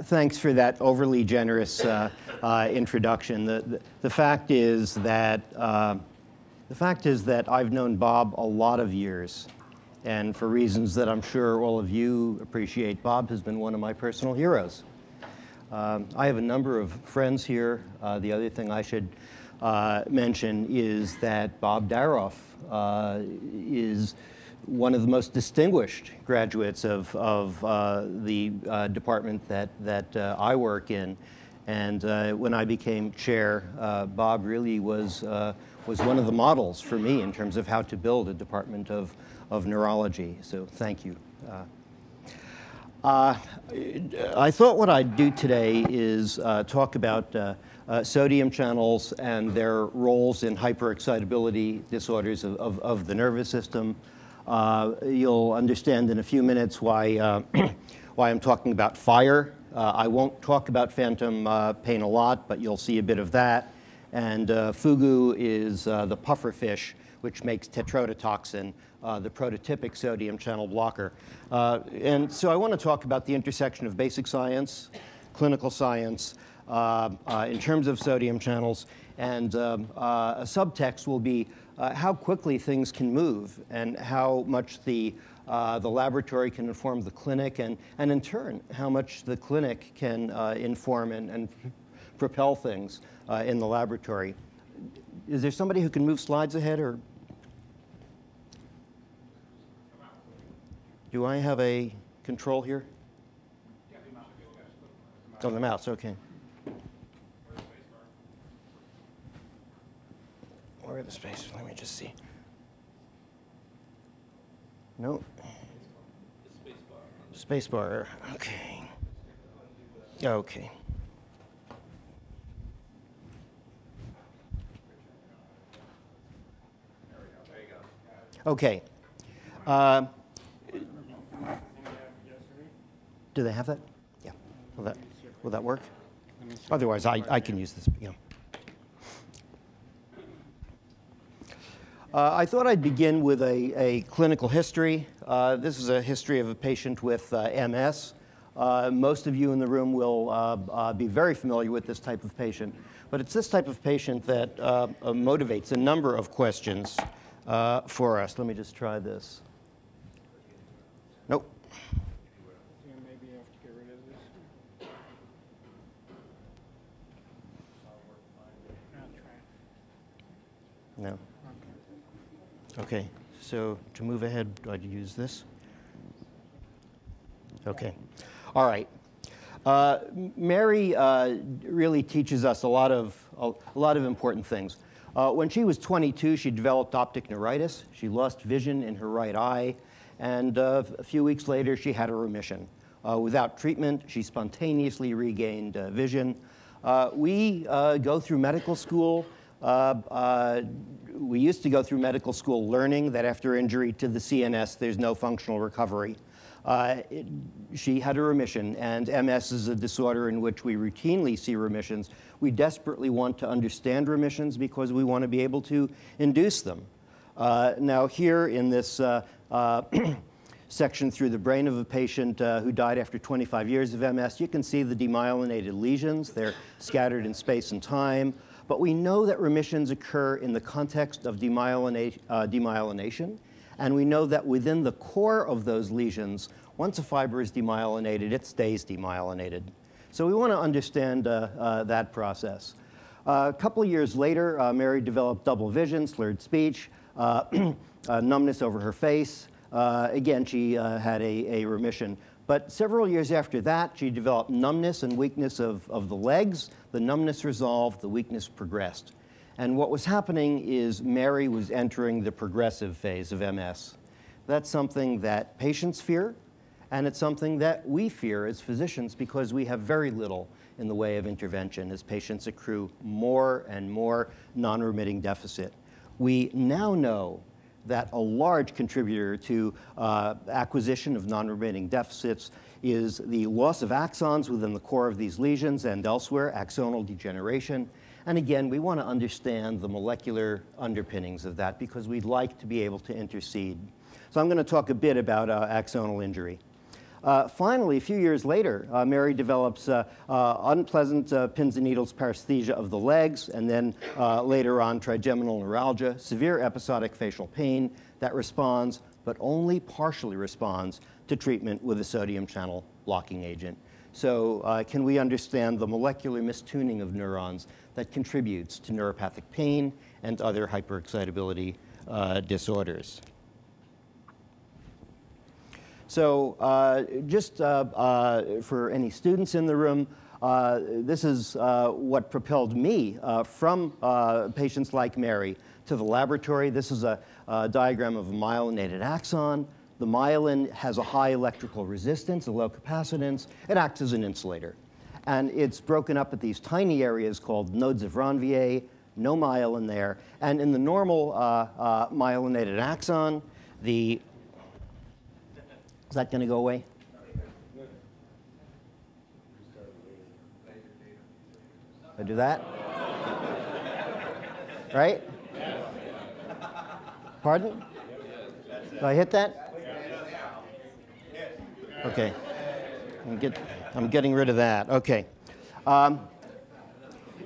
Thanks for that overly generous introduction. The fact is that I've known Bob a lot of years, and for reasons that I'm sure all of you appreciate, Bob has been one of my personal heroes. I have a number of friends here. The other thing I should mention is that Bob Daroff is one of the most distinguished graduates of the department that I work in. And when I became chair, Bob really was one of the models for me in terms of how to build a department of neurology. So thank you. I thought what I'd do today is talk about sodium channels and their roles in hyperexcitability disorders of the nervous system. You'll understand in a few minutes why I'm talking about fire. I won't talk about phantom pain a lot, but you'll see a bit of that. And fugu is the pufferfish, which makes tetrodotoxin, the prototypic sodium channel blocker. And so I want to talk about the intersection of basic science, clinical science, in terms of sodium channels, and a subtext will be how quickly things can move and how much the laboratory can inform the clinic, and in turn, how much the clinic can inform and propel things in the laboratory. Is there somebody who can move slides ahead, or do I have a control here? On the mouse, okay. Where are the spaces? Let me just see. No. Space bar. Okay. Okay. Okay. Do they have that? Yeah. Will that work? Otherwise, I can use this. Yeah. I thought I'd begin with a clinical history. This is a history of a patient with MS. Most of you in the room will be very familiar with this type of patient. But it's this type of patient that motivates a number of questions for us. Let me just try this. Nope. Maybe you have to get rid of this. No. Okay, so to move ahead, do I use this? Okay, all right. Mary really teaches us a lot of important things. When she was 22, she developed optic neuritis. She lost vision in her right eye, and a few weeks later, she had a remission. Without treatment, she spontaneously regained vision. We go through medical school. We used to go through medical school learning that after injury to the CNS, there's no functional recovery. She had a remission, and MS is a disorder in which we routinely see remissions. We desperately want to understand remissions because we want to be able to induce them. Now here in this section through the brain of a patient who died after 25 years of MS, you can see the demyelinated lesions. They're scattered in space and time. But we know that remissions occur in the context of demyelination, and we know that within the core of those lesions, once a fiber is demyelinated, it stays demyelinated. So we want to understand that process. A couple of years later, Mary developed double vision, slurred speech, numbness over her face. Again, she had a remission. But several years after that, she developed numbness and weakness of the legs. The numbness resolved, the weakness progressed. And what was happening is Mary was entering the progressive phase of MS. That's something that patients fear, and it's something that we fear as physicians because we have very little in the way of intervention as patients accrue more and more non-remitting deficit. We now know that a large contributor to acquisition of non-remitting deficits is the loss of axons within the core of these lesions and elsewhere, axonal degeneration. And again, we want to understand the molecular underpinnings of that because we'd like to be able to intercede. So I'm going to talk a bit about axonal injury. Finally, a few years later, Mary develops unpleasant pins and needles paresthesia of the legs, and then later on trigeminal neuralgia, severe episodic facial pain that responds, but only partially responds, to treatment with a sodium channel blocking agent. So can we understand the molecular mistuning of neurons that contributes to neuropathic pain and other hyperexcitability disorders? So just for any students in the room, this is what propelled me from patients like Mary to the laboratory. This is a diagram of a myelinated axon. The myelin has a high electrical resistance, a low capacitance. It acts as an insulator. And it's broken up at these tiny areas called nodes of Ranvier, no myelin there. And in the normal myelinated axon, is that going to go away? I do that? Right? Pardon? Did I hit that? Okay. I'm getting rid of that. Okay.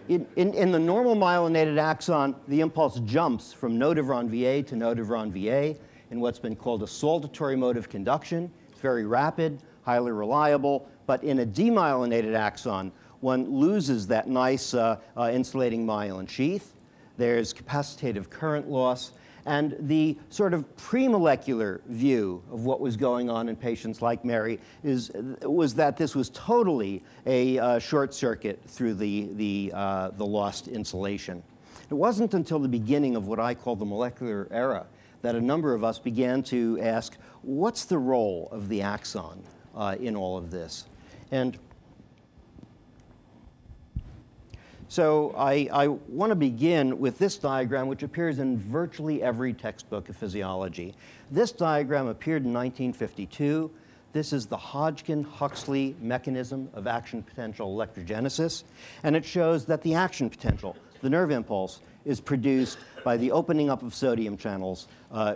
In the normal myelinated axon, the impulse jumps from node of Ranvier to node of Ranvier in what's been called a saltatory mode of conduction. It's very rapid, highly reliable, but in a demyelinated axon, one loses that nice insulating myelin sheath. There's capacitative current loss, and the sort of premolecular view of what was going on in patients like Mary was that this was totally a short circuit through the lost insulation. It wasn't until the beginning of what I call the molecular era that a number of us began to ask, what's the role of the axon in all of this? And so I want to begin with this diagram, which appears in virtually every textbook of physiology. This diagram appeared in 1952. This is the Hodgkin-Huxley mechanism of action potential electrogenesis, and it shows that the action potential, the nerve impulse, is produced by the opening up of sodium channels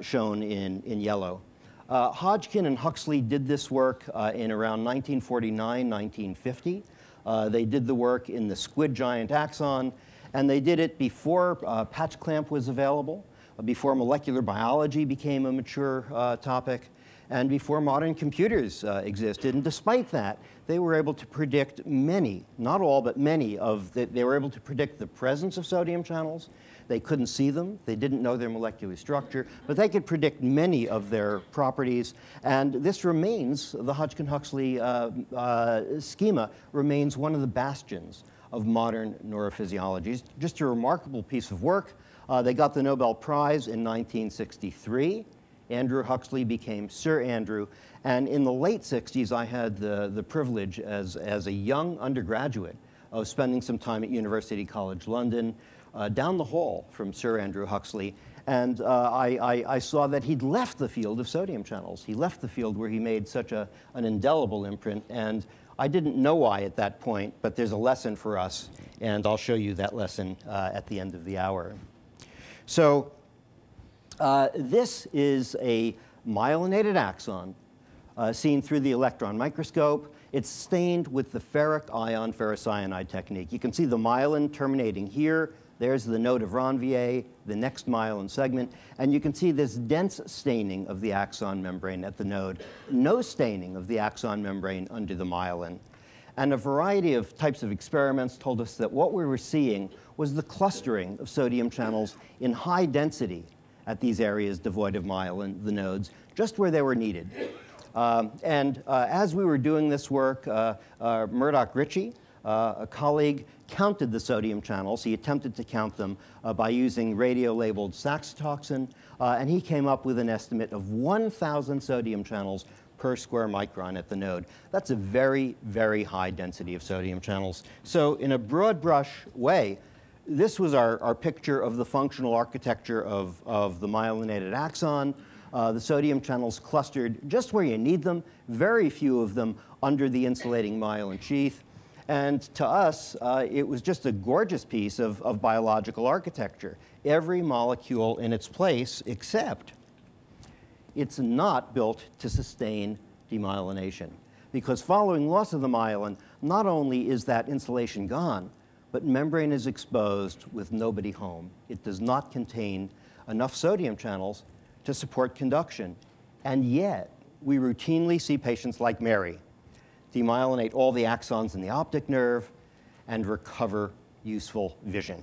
shown in yellow. Hodgkin and Huxley did this work in around 1949, 1950. They did the work in the squid giant axon, and they did it before patch clamp was available, before molecular biology became a mature topic, and before modern computers existed. And despite that, they were able to predict many, not all, but many they were able to predict the presence of sodium channels. They couldn't see them. They didn't know their molecular structure, but they could predict many of their properties. And this remains, the Hodgkin-Huxley schema remains one of the bastions of modern neurophysiology. It's just a remarkable piece of work. They got the Nobel Prize in 1963. Andrew Huxley became Sir Andrew. And in the late 60s, I had the privilege as a young undergraduate of spending some time at University College London, down the hall from Sir Andrew Huxley. And I saw that he'd left the field of sodium channels. He left the field where he made such an indelible imprint. And I didn't know why at that point, but there's a lesson for us. And I'll show you that lesson at the end of the hour. So this is a myelinated axon seen through the electron microscope. It's stained with the ferric ion ferrocyanide technique. You can see the myelin terminating here. There's the node of Ranvier, the next myelin segment, and you can see this dense staining of the axon membrane at the node, no staining of the axon membrane under the myelin. And a variety of types of experiments told us that what we were seeing was the clustering of sodium channels in high density at these areas devoid of myelin, the nodes, just where they were needed. As we were doing this work, Murdoch Ritchie, a colleague, counted the sodium channels. He attempted to count them by using radio-labeled saxitoxin, and he came up with an estimate of 1,000 sodium channels per square micron at the node. That's a very, very high density of sodium channels. So in a broad brush way, this was our picture of the functional architecture of the myelinated axon. The sodium channels clustered just where you need them, very few of them under the insulating myelin sheath. And to us, it was just a gorgeous piece of biological architecture. Every molecule in its place, except it's not built to sustain demyelination. because following loss of the myelin, not only is that insulation gone, but membrane is exposed with nobody home. It does not contain enough sodium channels to support conduction. And yet, we routinely see patients like Mary demyelinate all the axons in the optic nerve and recover useful vision.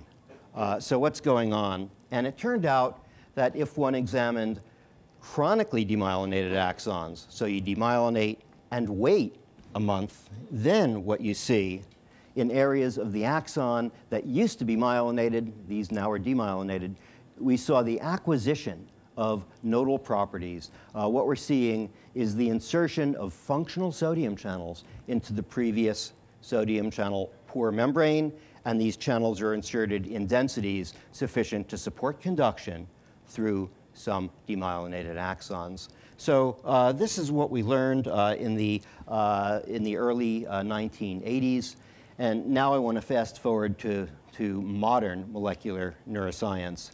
So what's going on? And it turned out that if one examined chronically demyelinated axons, so you demyelinate and wait a month, then what you see in areas of the axon that used to be myelinated, these now are demyelinated, we saw the acquisition of nodal properties. What we're seeing is the insertion of functional sodium channels into the previous sodium channel poor membrane, and these channels are inserted in densities sufficient to support conduction through some demyelinated axons. So this is what we learned in the early 1980s, and now I want to fast forward to modern molecular neuroscience.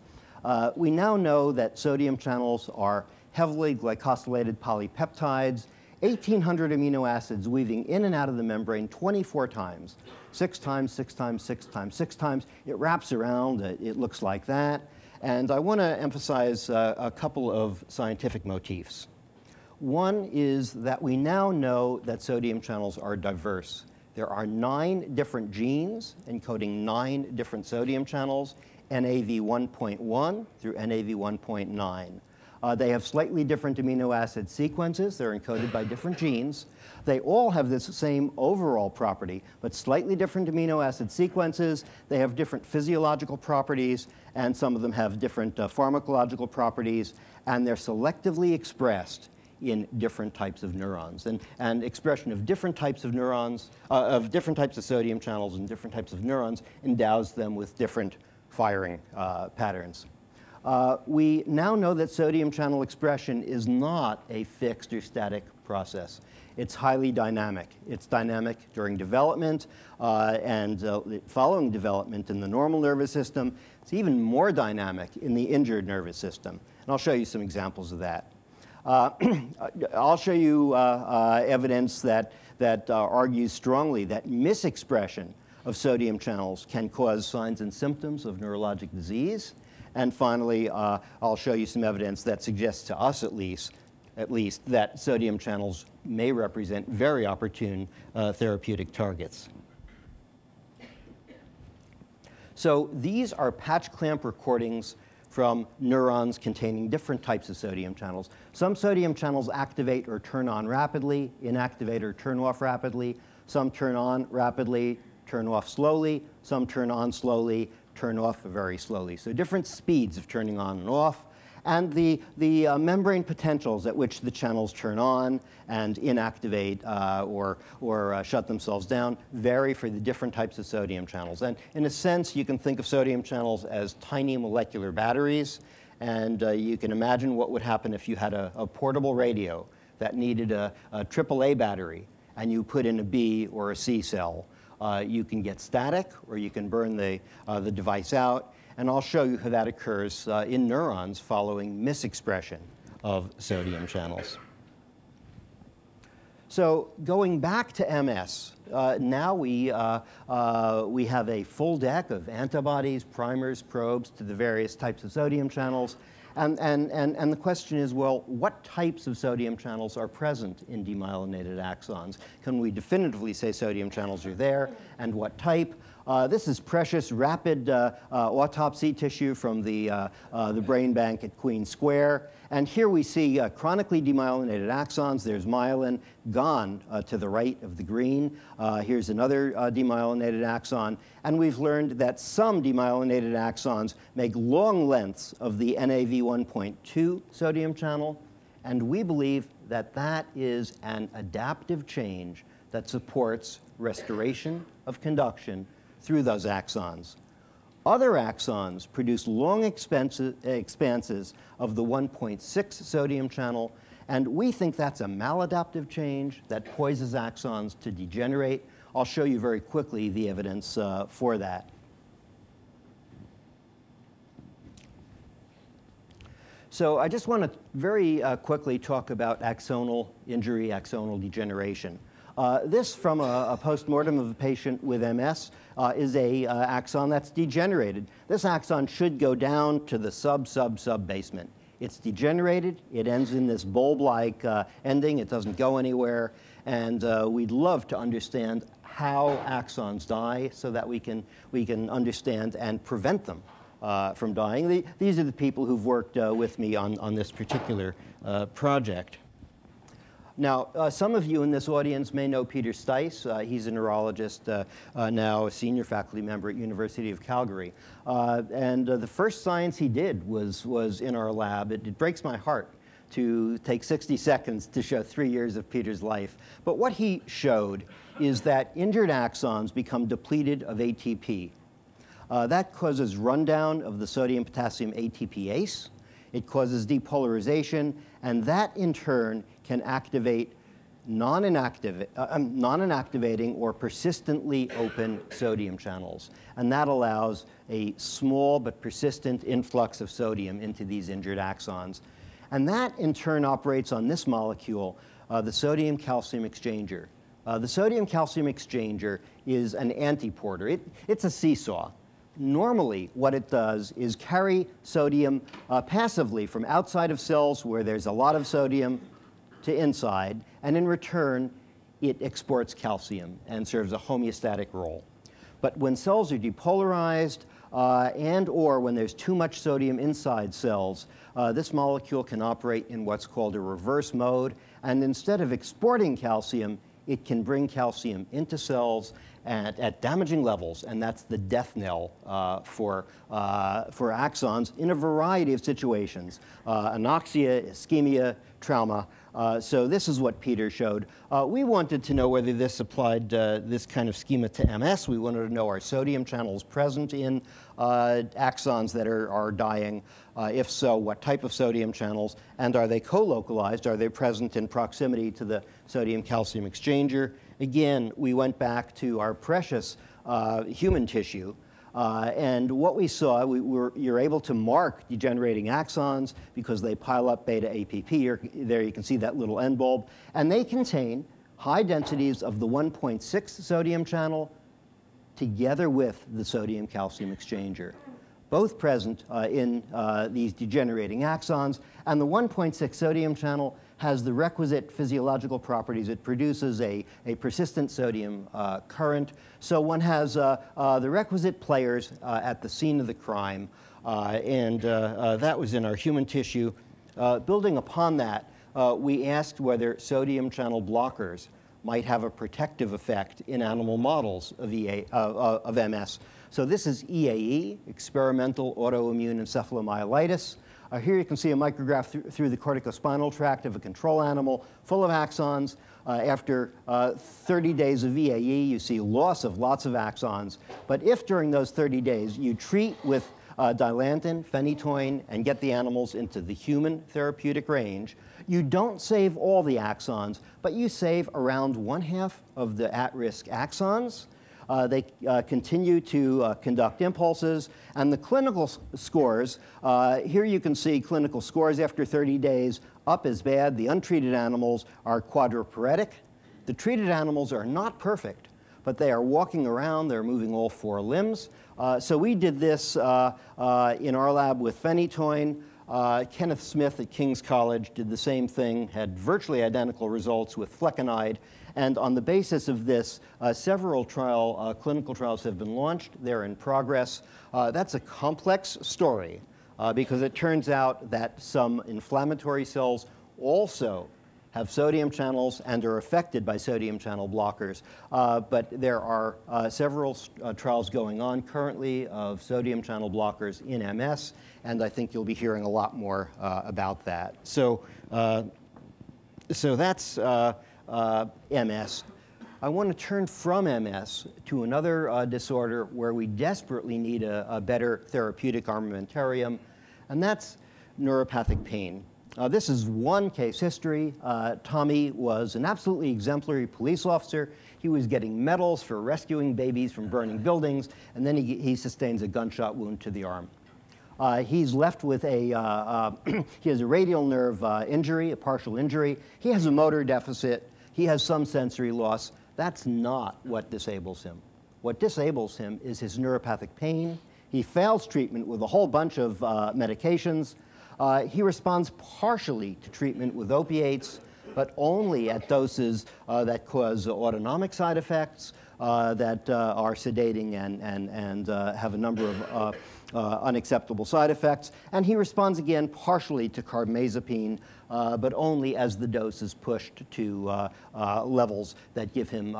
We now know that sodium channels are heavily glycosylated polypeptides, 1,800 amino acids weaving in and out of the membrane 24 times, 6 times, 6 times, 6 times, 6 times. It wraps around, it looks like that. And I want to emphasize a couple of scientific motifs. One is that we now know that sodium channels are diverse. There are 9 different genes encoding 9 different sodium channels, NAV1.1 through NAV1.9. They have slightly different amino acid sequences. They're encoded by different genes. They all have this same overall property, but slightly different amino acid sequences. They have different physiological properties, and some of them have different pharmacological properties, and they're selectively expressed in different types of neurons. And expression of different types of neurons, of different types of sodium channels and different types of neurons endows them with different firing patterns. We now know that sodium channel expression is not a fixed or static process. It's highly dynamic. It's dynamic during development and following development in the normal nervous system. It's even more dynamic in the injured nervous system. And I'll show you some examples of that. I'll show you evidence that argues strongly that misexpression of sodium channels can cause signs and symptoms of neurologic disease. And finally, I'll show you some evidence that suggests to us at least that sodium channels may represent very opportune therapeutic targets. So these are patch clamp recordings from neurons containing different types of sodium channels. Some sodium channels activate or turn on rapidly, inactivate or turn off rapidly. Some turn on rapidly, turn off slowly. Some turn on slowly, turn off very slowly. So different speeds of turning on and off. And the membrane potentials at which the channels turn on and inactivate or shut themselves down vary for the different types of sodium channels. And in a sense, you can think of sodium channels as tiny molecular batteries. And you can imagine what would happen if you had a portable radio that needed a AAA battery and you put in a B or a C cell. You can get static, or you can burn the device out. And I'll show you how that occurs in neurons following misexpression of sodium channels. So going back to MS, now we have a full deck of antibodies, primers, probes to the various types of sodium channels. And the question is, well, what types of sodium channels are present in demyelinated axons? Can we definitively say sodium channels are there, and what type? This is precious, rapid autopsy tissue from the brain bank at Queen Square. And here we see chronically demyelinated axons. There's myelin gone to the right of the green. Here's another demyelinated axon. And we've learned that some demyelinated axons make long lengths of the NAV1.2 sodium channel. And we believe that that is an adaptive change that supports restoration of conduction through those axons. Other axons produce long expanses of the 1.6 sodium channel, and we think that's a maladaptive change that poises axons to degenerate. I'll show you very quickly the evidence for that. So I just want to very quickly talk about axonal injury, axonal degeneration. This, from a postmortem of a patient with MS, is a axon that's degenerated. This axon should go down to the sub basement. It's degenerated. It ends in this bulb-like ending. It doesn't go anywhere. And we'd love to understand how axons die so that we can understand and prevent them from dying. These are the people who've worked with me on this particular project. Now, some of you in this audience may know Peter Stice. He's a neurologist, now a senior faculty member at University of Calgary. And the first science he did was in our lab. It breaks my heart to take 60 seconds to show 3 years of Peter's life. But what he showed is that injured axons become depleted of ATP. That causes rundown of the sodium-potassium ATPase. It causes depolarization, and that in turn can activate non-inactivating or persistently open sodium channels. And that allows a small but persistent influx of sodium into these injured axons. And that in turn operates on this molecule, the sodium-calcium exchanger. The sodium-calcium exchanger is an antiporter. It's a seesaw. Normally, what it does is carry sodium passively from outside of cells where there's a lot of sodium to inside, and in return, it exports calcium and serves a homeostatic role. But when cells are depolarized and or when there's too much sodium inside cells, this molecule can operate in what's called a reverse mode, and instead of exporting calcium, it can bring calcium into cells at damaging levels, and that's the death knell for axons in a variety of situations: anoxia, ischemia, trauma. So this is what Peter showed. We wanted to know whether this applied this kind of schema to MS. We wanted to know, are sodium channels present in axons that are dying? If so, what type of sodium channels? And are they co-localized? Are they present in proximity to the sodium-calcium exchanger? Again, we went back to our precious human tissue. And what we saw, you're able to mark degenerating axons because they pile up beta-APP. There you can see that little end bulb. And they contain high densities of the 1.6 sodium channel together with the sodium-calcium exchanger, both present in these degenerating axons. And the 1.6 sodium channel has the requisite physiological properties. It produces a persistent sodium current. So one has the requisite players at the scene of the crime. And that was in our human tissue. Building upon that, we asked whether sodium channel blockers might have a protective effect in animal models of MS. So this is EAE, experimental autoimmune encephalomyelitis. Here you can see a micrograph through the corticospinal tract of a control animal full of axons. After 30 days of EAE, you see loss of lots of axons. But if during those 30 days you treat with dilantin, phenytoin, and get the animals into the human therapeutic range, you don't save all the axons, but you save around 1/2 of the at-risk axons. They continue to conduct impulses, and the clinical scores, here you can see clinical scores after 30 days, up is bad. The untreated animals are quadriparetic. The treated animals are not perfect, but they are walking around, they're moving all 4 limbs. So we did this in our lab with phenytoin. Kenneth Smith at King's College did the same thing, had virtually identical results with flecainide. And on the basis of this, several clinical trials have been launched. They're in progress. That's a complex story because it turns out that some inflammatory cells also have sodium channels and are affected by sodium channel blockers. But there are several trials going on currently of sodium channel blockers in MS, and I think you'll be hearing a lot more about that. So that's MS. I want to turn from MS to another disorder where we desperately need a better therapeutic armamentarium, and that's neuropathic pain. This is one case history. Tommy was an absolutely exemplary police officer. He was getting medals for rescuing babies from burning buildings, and then he sustains a gunshot wound to the arm. He's left with he has a radial nerve injury, a partial injury. He has a motor deficit. he has some sensory loss. That's not what disables him. What disables him is his neuropathic pain. He fails treatment with a whole bunch of medications. He responds partially to treatment with opiates, but only at doses that cause autonomic side effects, that are sedating and have a number of unacceptable side effects. And he responds again partially to carbamazepine, but only as the dose is pushed to levels that give him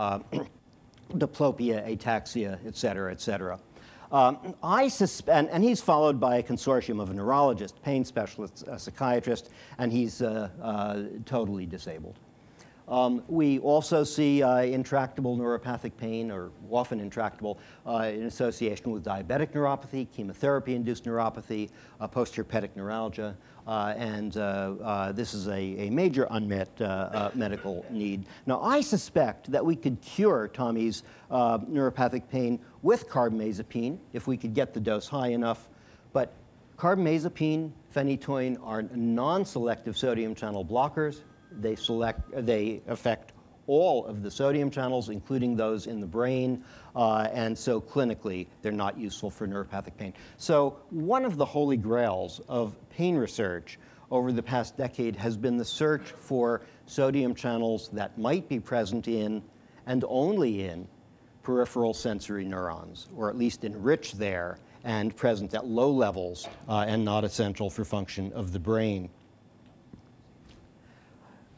diplopia, ataxia, et cetera, et cetera. I suspect, and he's followed by a consortium of a neurologist, pain specialist, a psychiatrist, and he's totally disabled. We also see intractable neuropathic pain, or often intractable, in association with diabetic neuropathy, chemotherapy-induced neuropathy, postherpetic neuralgia, and this is a major unmet medical need. Now, I suspect that we could cure Tommy's neuropathic pain with carbamazepine if we could get the dose high enough, but carbamazepine, phenytoin are non-selective sodium channel blockers. They affect all of the sodium channels, including those in the brain, and so clinically, they're not useful for neuropathic pain. So one of the holy grails of pain research over the past decade has been the search for sodium channels that might be present in, and only in, peripheral sensory neurons, or at least enriched there and present at low levels and not essential for function of the brain.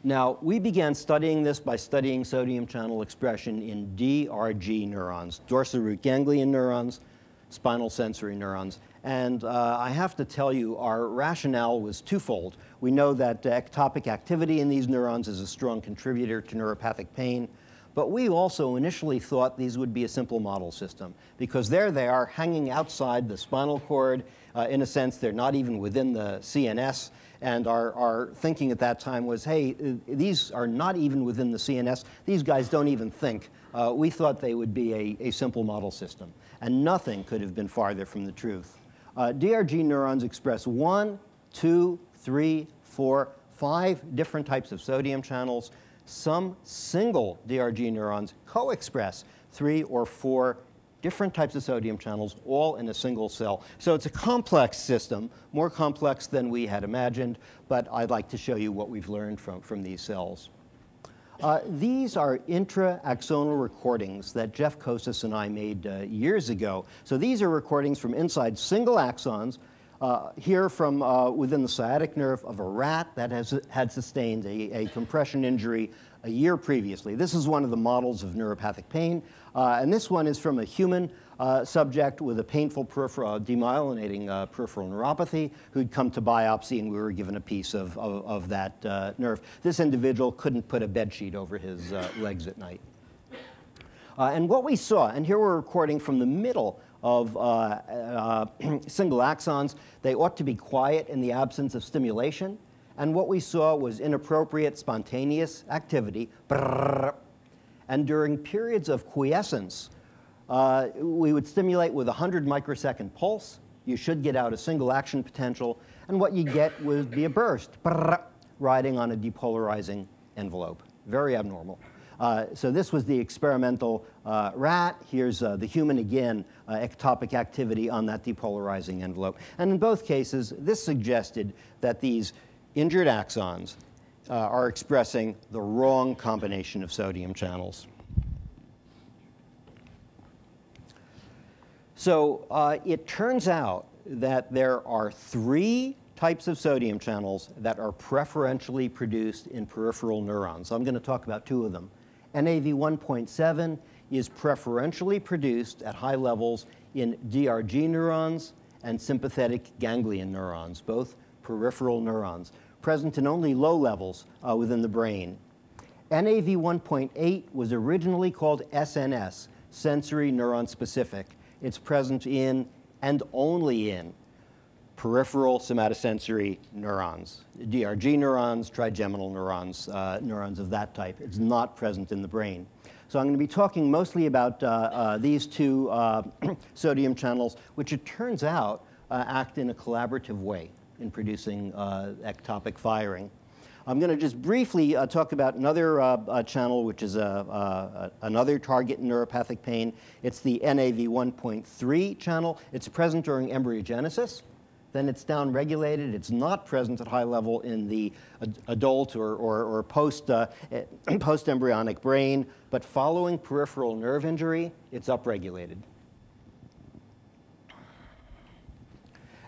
Now, we began studying this by studying sodium channel expression in DRG neurons, dorsal root ganglion neurons, spinal sensory neurons. And I have to tell you, our rationale was twofold. We know that ectopic activity in these neurons is a strong contributor to neuropathic pain, but we also initially thought these would be a simple model system, because there they are hanging outside the spinal cord. In a sense, they're not even within the CNS. And our thinking at that time was, hey, these are not even within the CNS. These guys don't even think. We thought they would be a simple model system. And nothing could have been farther from the truth. DRG neurons express 1, 2, 3, 4, 5 different types of sodium channels. Some single DRG neurons co-express 3 or 4 different types of sodium channels, all in a single cell. So it's a complex system, more complex than we had imagined, but I'd like to show you what we've learned from these cells. These are intra-axonal recordings that Jeff Kosis and I made years ago. So these are recordings from inside single axons, here from within the sciatic nerve of a rat that had sustained a compression injury a year previously. This is one of the models of neuropathic pain, and this one is from a human subject with a painful peripheral, demyelinating peripheral neuropathy who'd come to biopsy, and we were given a piece of that nerve. This individual couldn't put a bedsheet over his legs at night. And what we saw, and here we're recording from the middle of single axons. They ought to be quiet in the absence of stimulation. And what we saw was inappropriate spontaneous activity. And during periods of quiescence, we would stimulate with a 100 microsecond pulse. You should get out a single action potential. And what you get would be a burst, riding on a depolarizing envelope. Very abnormal. So this was the experimental rat. Here's the human again, ectopic activity on that depolarizing envelope. And in both cases, this suggested that these injured axons are expressing the wrong combination of sodium channels. So it turns out that there are 3 types of sodium channels that are preferentially produced in peripheral neurons. So I'm going to talk about 2 of them. NAV1.7 is preferentially produced at high levels in DRG neurons and sympathetic ganglion neurons, both peripheral neurons, present in only low levels within the brain. NAV1.8 was originally called SNS, sensory neuron specific. It's present in and only in peripheral somatosensory neurons, DRG neurons, trigeminal neurons, neurons of that type. It's not present in the brain. So I'm going to be talking mostly about these 2 sodium channels, which it turns out act in a collaborative way in producing ectopic firing. I'm going to just briefly talk about another channel, which is another target in neuropathic pain. It's the NaV1.3 channel. It's present during embryogenesis. Then it's downregulated. It's not present at high level in the adult or post-embryonic brain, but following peripheral nerve injury, it's upregulated.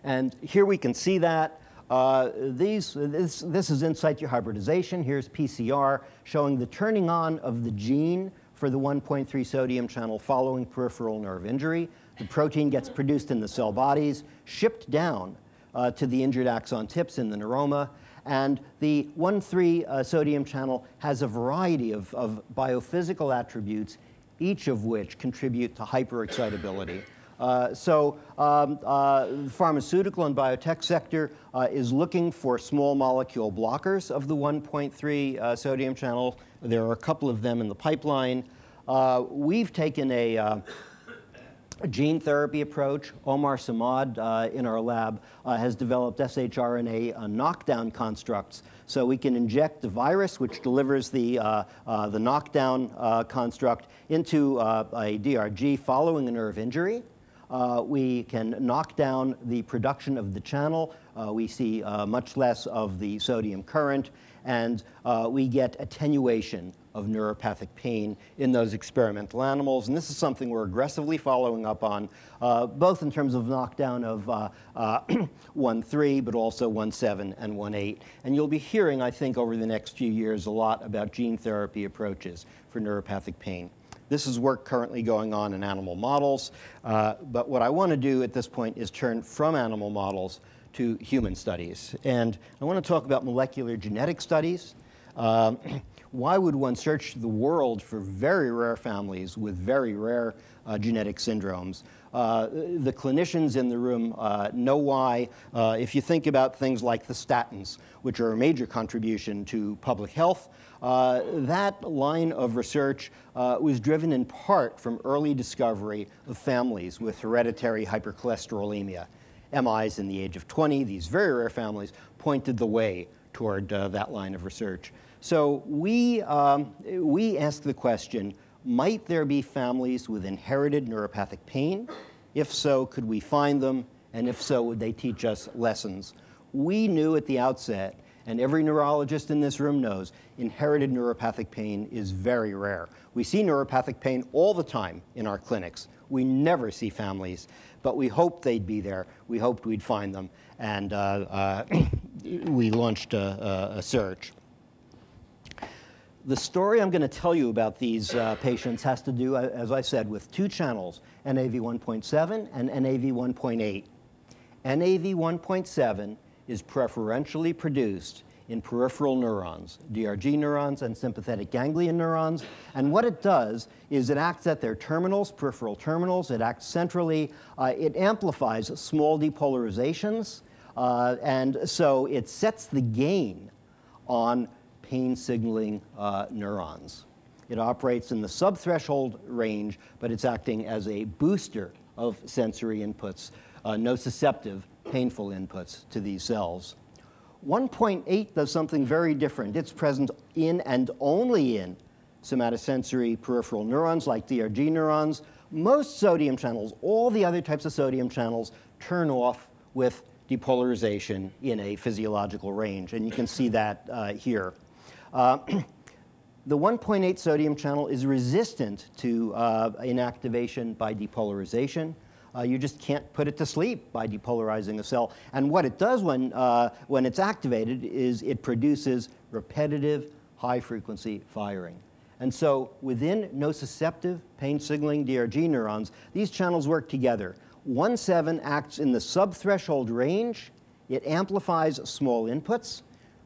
And here we can see that. This is in situ hybridization. Here's PCR showing the turning on of the gene for the 1.3 sodium channel following peripheral nerve injury. The protein gets produced in the cell bodies, shipped down to the injured axon tips in the neuroma. And the 1.3 sodium channel has a variety of biophysical attributes, each of which contribute to hyperexcitability. The pharmaceutical and biotech sector is looking for small molecule blockers of the 1.3 sodium channel. There are a couple of them in the pipeline. We've taken a gene therapy approach. Omar Samad in our lab has developed shRNA knockdown constructs. So we can inject the virus, which delivers the knockdown construct, into a DRG following a nerve injury. We can knock down the production of the channel. We see much less of the sodium current, and we get attenuation of neuropathic pain in those experimental animals. And this is something we're aggressively following up on, both in terms of knockdown of 1.3, but also 1.7 and 1.8. And you'll be hearing, I think, over the next few years a lot about gene therapy approaches for neuropathic pain. This is work currently going on in animal models, but what I want to do at this point is turn from animal models to human studies. And I want to talk about molecular genetic studies. Why would one search the world for very rare families with very rare genetic syndromes? The clinicians in the room know why. If you think about things like the statins, which are a major contribution to public health, that line of research was driven in part from early discovery of families with hereditary hypercholesterolemia. MIs in the age of 20, these very rare families, pointed the way toward that line of research. So we ask the question, might there be families with inherited neuropathic pain? If so, could we find them? And if so, would they teach us lessons? We knew at the outset, and every neurologist in this room knows, inherited neuropathic pain is very rare. We see neuropathic pain all the time in our clinics. We never see families, but we hoped they'd be there. We hoped we'd find them, and we launched a search. The story I'm going to tell you about these patients has to do, as I said, with two channels, NaV1.7 and NaV1.8. NaV1.7 is preferentially produced in peripheral neurons, DRG neurons and sympathetic ganglion neurons. And what it does is it acts at their terminals, peripheral terminals. It acts centrally. It amplifies small depolarizations. And so it sets the gain on pain signaling neurons. It operates in the subthreshold range, but it's acting as a booster of sensory inputs, nociceptive, painful inputs to these cells. 1.8 does something very different. It's present in and only in somatosensory peripheral neurons like DRG neurons. Most sodium channels, all the other types of sodium channels, turn off with depolarization in a physiological range, and you can see that here. The 1.8 sodium channel is resistant to inactivation by depolarization. You just can't put it to sleep by depolarizing a cell. And what it does when it's activated is it produces repetitive, high-frequency firing. And so within nociceptive pain signaling DRG neurons, these channels work together. 1.7 acts in the subthreshold range. It amplifies small inputs,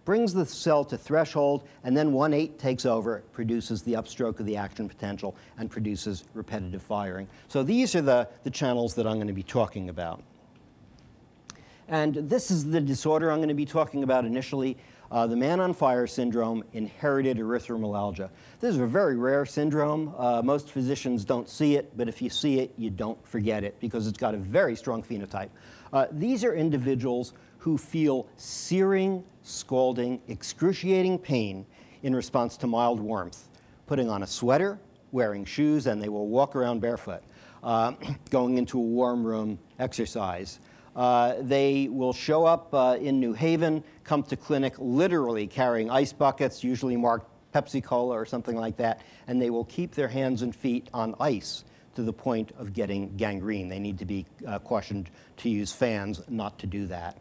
brings the cell to threshold, and then 1.8 takes over, produces the upstroke of the action potential, and produces repetitive firing. So these are the channels that I'm going to be talking about. And this is the disorder I'm going to be talking about initially, the man-on-fire syndrome, inherited erythromelalgia. This is a very rare syndrome. Most physicians don't see it, but if you see it, you don't forget it, because it's got a very strong phenotype. These are individuals who feel searing, scalding, excruciating pain in response to mild warmth, putting on a sweater, wearing shoes, and they will walk around barefoot, going into a warm room, exercise. They will show up in New Haven, come to clinic literally carrying ice buckets, usually marked Pepsi Cola or something like that, and they will keep their hands and feet on ice to the point of getting gangrene. They need to be cautioned to use fans, not to do that.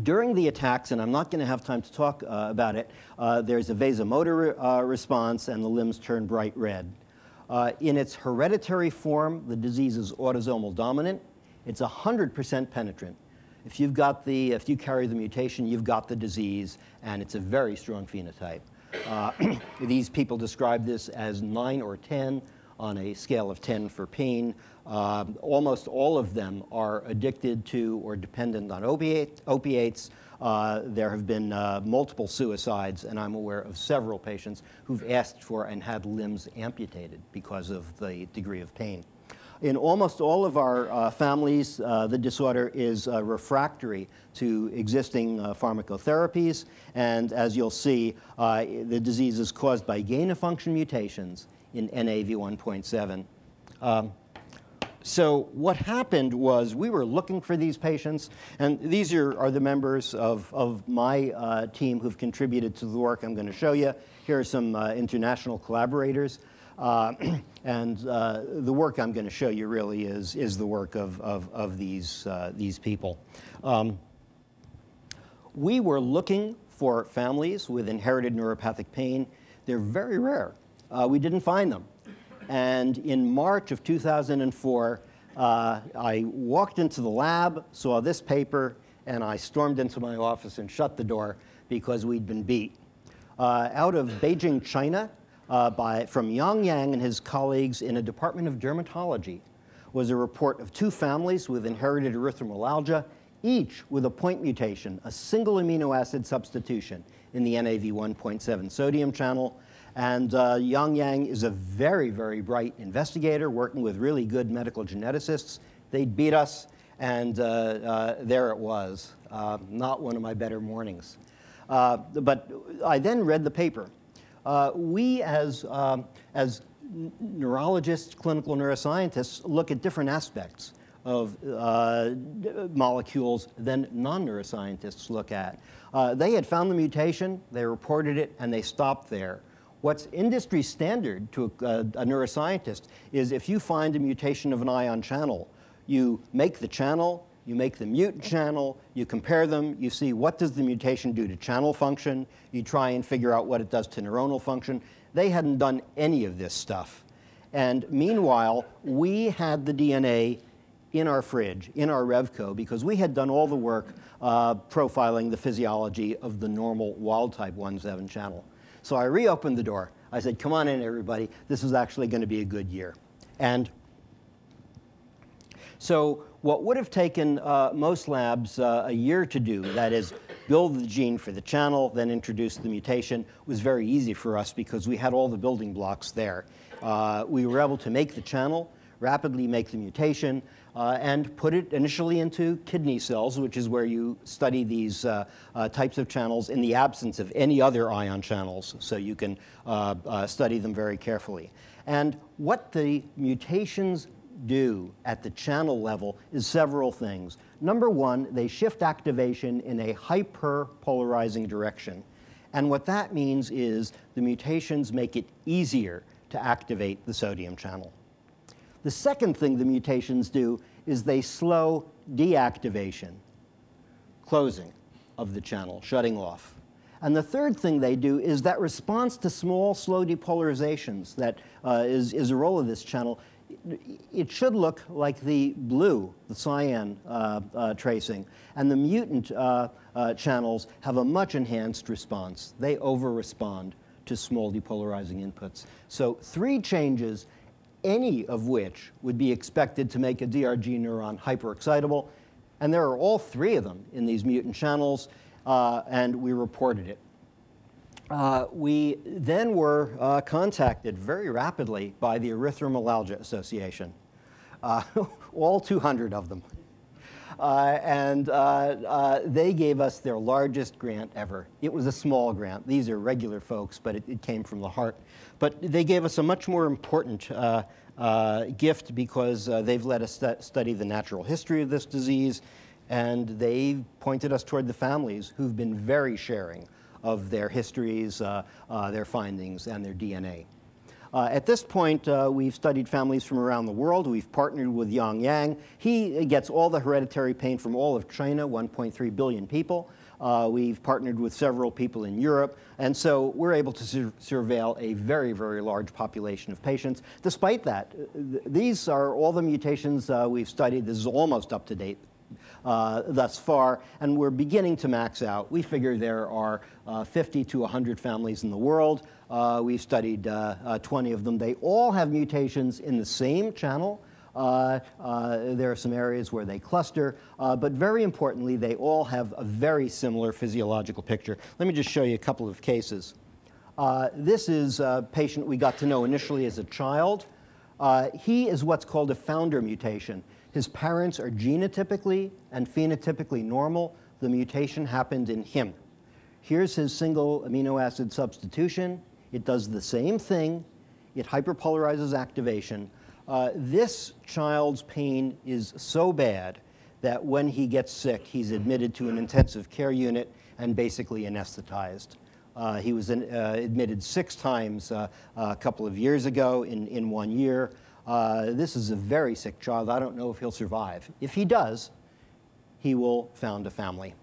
During the attacks, and I'm not going to have time to talk about it, there's a vasomotor response and the limbs turn bright red. In its hereditary form, the disease is autosomal dominant. It's 100% penetrant. If you carry the mutation, you've got the disease, and it's a very strong phenotype. These people describe this as 9 or 10 on a scale of 10 for pain. Almost all of them are addicted to or dependent on opiates. There have been multiple suicides, and I'm aware of several patients who've asked for and had limbs amputated because of the degree of pain. In almost all of our families, the disorder is refractory to existing pharmacotherapies, and as you'll see, the disease is caused by gain-of-function mutations in NAV1.7. So what happened was we were looking for these patients, and these are the members of my team who've contributed to the work I'm going to show you. Here are some international collaborators. And the work I'm going to show you really is the work of these people. We were looking for families with inherited neuropathic pain. They're very rare. We didn't find them. And in March of 2004, I walked into the lab, saw this paper, and I stormed into my office and shut the door because we'd been beat. Out of Beijing, China, from Yang Yang and his colleagues in a department of dermatology was a report of 2 families with inherited erythromelalgia, each with a point mutation, a single amino acid substitution in the NAV1.7 sodium channel. And Yang Yang is a very, very bright investigator working with really good medical geneticists. They beat us, and there it was. Not one of my better mornings. But I then read the paper. We, as neurologists, clinical neuroscientists, look at different aspects of molecules than non-neuroscientists look at. They had found the mutation, they reported it, and they stopped there. What's industry standard to a neuroscientist is if you find a mutation of an ion channel, you make the channel, you make the mutant channel, you compare them, you see what does the mutation do to channel function, you try and figure out what it does to neuronal function. They hadn't done any of this stuff. And meanwhile, we had the DNA in our fridge, in our Revco, because we had done all the work profiling the physiology of the normal wild-type 1.7 channel. So I reopened the door. I said, come on in, everybody. This is actually going to be a good year. And so what would have taken most labs a year to do, that is, build the gene for the channel, then introduce the mutation, was very easy for us because we had all the building blocks there. We were able to make the channel, rapidly make the mutation, and put it initially into kidney cells, which is where you study these types of channels in the absence of any other ion channels, so you can study them very carefully. And what the mutations do at the channel level is several things. Number one, they shift activation in a hyperpolarizing direction. And what that means is the mutations make it easier to activate the sodium channel. The second thing the mutations do is they slow deactivation, closing of the channel, shutting off. And the third thing they do is that response to small, slow depolarizations that is a role of this channel. It should look like the blue, the cyan tracing. And the mutant channels have a much enhanced response. They over-respond to small depolarizing inputs. So 3 changes, any of which would be expected to make a DRG neuron hyperexcitable. And there are all 3 of them in these mutant channels, and we reported it. We then were contacted very rapidly by the Erythromelalgia Association, all 200 of them. They gave us their largest grant ever. It was a small grant. These are regular folks, but it came from the heart. But they gave us a much more important gift because they've let us study the natural history of this disease, and they pointed us toward the families who've been very sharing of their histories, their findings, and their DNA. At this point, we've studied families from around the world. We've partnered with Yang. He gets all the hereditary pain from all of China, 1.3 billion people. We've partnered with several people in Europe, and so we're able to surveil a very, very large population of patients. Despite that, these are all the mutations we've studied. This is almost up to date thus far, and we're beginning to max out. We figure there are 50 to 100 families in the world. We've studied 20 of them. They all have mutations in the same channel. There are some areas where they cluster, but very importantly, they all have a very similar physiological picture. Let me just show you a couple of cases. This is a patient we got to know initially as a child. He is what's called a founder mutation. His parents are genotypically and phenotypically normal. The mutation happened in him. Here's his single amino acid substitution. It does the same thing. It hyperpolarizes activation. This child's pain is so bad that when he gets sick, he's admitted to an intensive care unit and basically anesthetized. He was admitted 6 times a couple of years ago in 1 year. This is a very sick child. I don't know if he'll survive. If he does, he will found a family.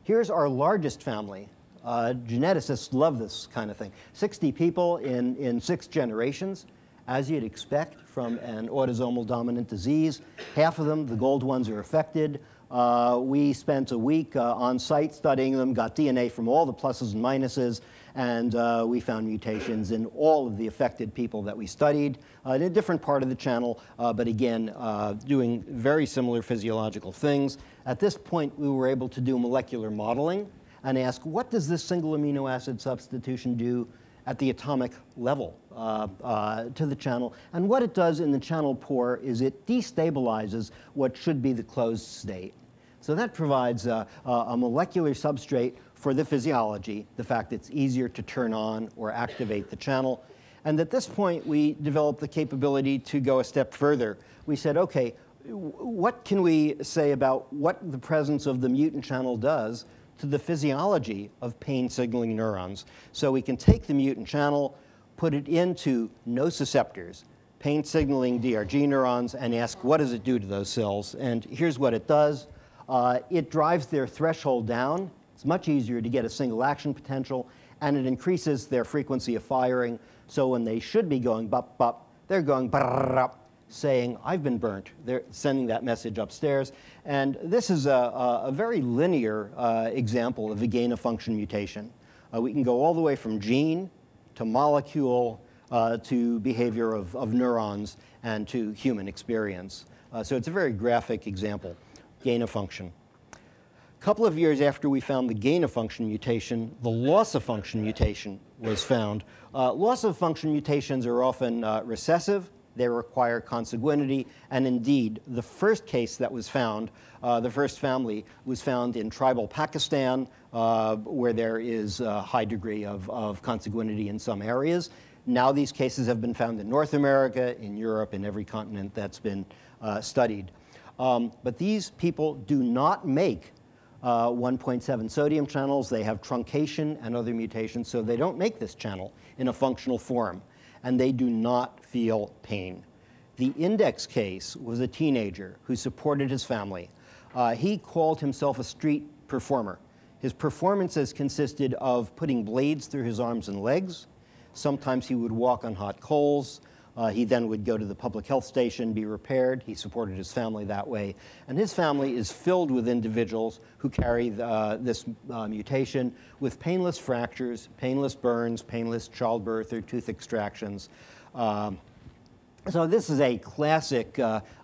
Here's our largest family. Geneticists love this kind of thing. 60 people in 6 generations, as you'd expect from an autosomal dominant disease. Half of them, the gold ones, are affected. We spent a week on site studying them, got DNA from all the pluses and minuses, and we found mutations in all of the affected people that we studied in a different part of the channel, but again, doing very similar physiological things. At this point, we were able to do molecular modeling and ask, what does this single amino acid substitution do at the atomic level to the channel? And what it does in the channel pore is it destabilizes what should be the closed state. So that provides a molecular substrate for the physiology, the fact it's easier to turn on or activate the channel. And at this point, we developed the capability to go a step further. We said, okay, what can we say about what the presence of the mutant channel does to the physiology of pain signaling neurons? So we can take the mutant channel, put it into nociceptors, pain signaling DRG neurons, and ask, what does it do to those cells? And here's what it does. It drives their threshold down. It's much easier to get a single action potential, and it increases their frequency of firing. So when they should be going bop, bop, they're going brrrr, saying, I've been burnt. They're sending that message upstairs. And this is a very linear example of a gain-of-function mutation. We can go all the way from gene to molecule to behavior of neurons and to human experience. So it's a very graphic example, gain-of-function. A couple of years after we found the gain-of-function mutation, the loss-of-function mutation was found. Loss-of-function mutations are often recessive. They require consanguinity, and indeed, the first case that was found, the first family, was found in tribal Pakistan, where there is a high degree of consanguinity in some areas. Now these cases have been found in North America, in Europe, in every continent that's been studied. But these people do not make 1.7 sodium channels. They have truncation and other mutations, so they don't make this channel in a functional form, and they do not feel pain. The index case was a teenager who supported his family. He called himself a street performer. His performances consisted of putting blades through his arms and legs. Sometimes he would walk on hot coals. He then would go to the public health station, be repaired. He supported his family that way. And his family is filled with individuals who carry this mutation with painless fractures, painless burns, painless childbirth or tooth extractions. So this is a classic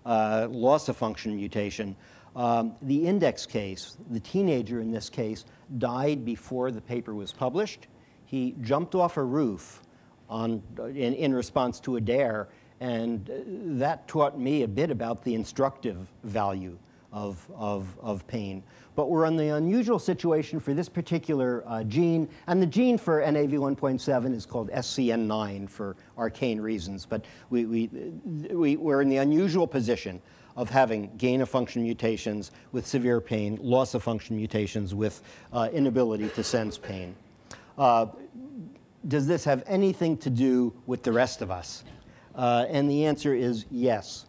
loss-of-function mutation. The index case, the teenager in this case, died before the paper was published. He jumped off a roof in response to a dare And that taught me a bit about the instructive value of pain. But we're in the unusual situation for this particular gene, and the gene for NAV1.7 is called SCN9 for arcane reasons. But we're in the unusual position of having gain-of-function mutations with severe pain, loss-of-function mutations with inability to sense pain. Does this have anything to do with the rest of us? And the answer is yes.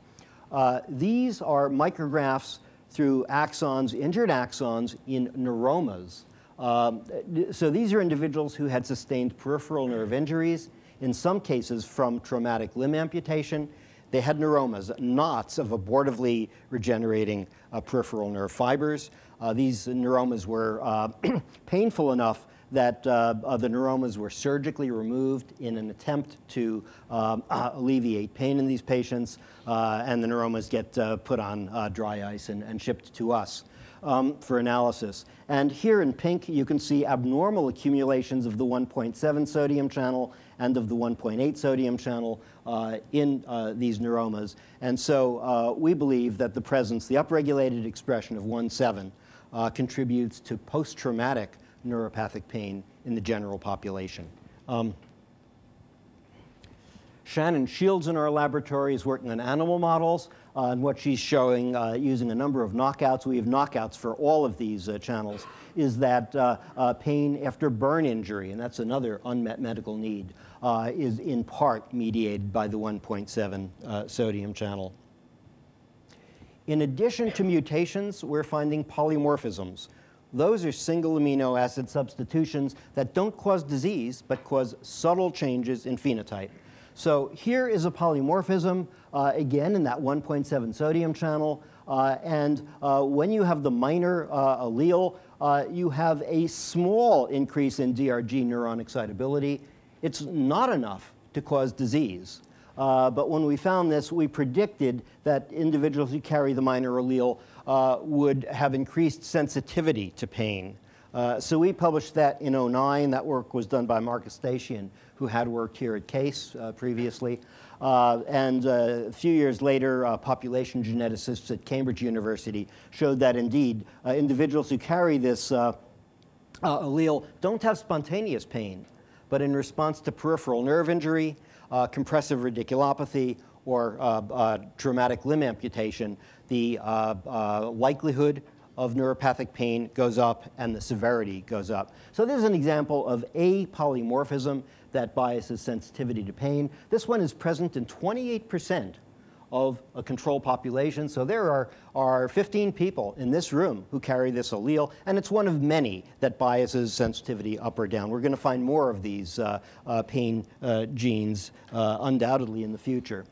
These are micrographs through axons, injured axons in neuromas. So these are individuals who had sustained peripheral nerve injuries, in some cases from traumatic limb amputation. They had neuromas, knots of abortively regenerating peripheral nerve fibers. These neuromas were painful enough that the neuromas were surgically removed in an attempt to alleviate pain in these patients, and the neuromas get put on dry ice and shipped to us for analysis. And here in pink, you can see abnormal accumulations of the 1.7 sodium channel and of the 1.8 sodium channel in these neuromas. And so we believe that the presence, the upregulated expression of 1.7 contributes to post-traumatic neuropathic pain in the general population. Shannon Shields in our laboratory is working on animal models, and what she's showing using a number of knockouts, we have knockouts for all of these channels, is that pain after burn injury, and that's another unmet medical need, is in part mediated by the 1.7 sodium channel. In addition to mutations, we're finding polymorphisms. Those are single amino acid substitutions that don't cause disease, but cause subtle changes in phenotype. So here is a polymorphism, again, in that 1.7 sodium channel. And when you have the minor allele, you have a small increase in DRG neuron excitability. It's not enough to cause disease. But when we found this, we predicted that individuals who carry the minor allele would have increased sensitivity to pain. So we published that in '09. That work was done by Marcus Stasian, who had worked here at Case previously. And a few years later, population geneticists at Cambridge University showed that indeed individuals who carry this allele don't have spontaneous pain, but in response to peripheral nerve injury, compressive radiculopathy, or traumatic limb amputation, the likelihood of neuropathic pain goes up and the severity goes up. So this is an example of a polymorphism that biases sensitivity to pain. This one is present in 28% of a control population. So there are 15 people in this room who carry this allele, and it's one of many that biases sensitivity up or down. We're going to find more of these pain genes undoubtedly in the future.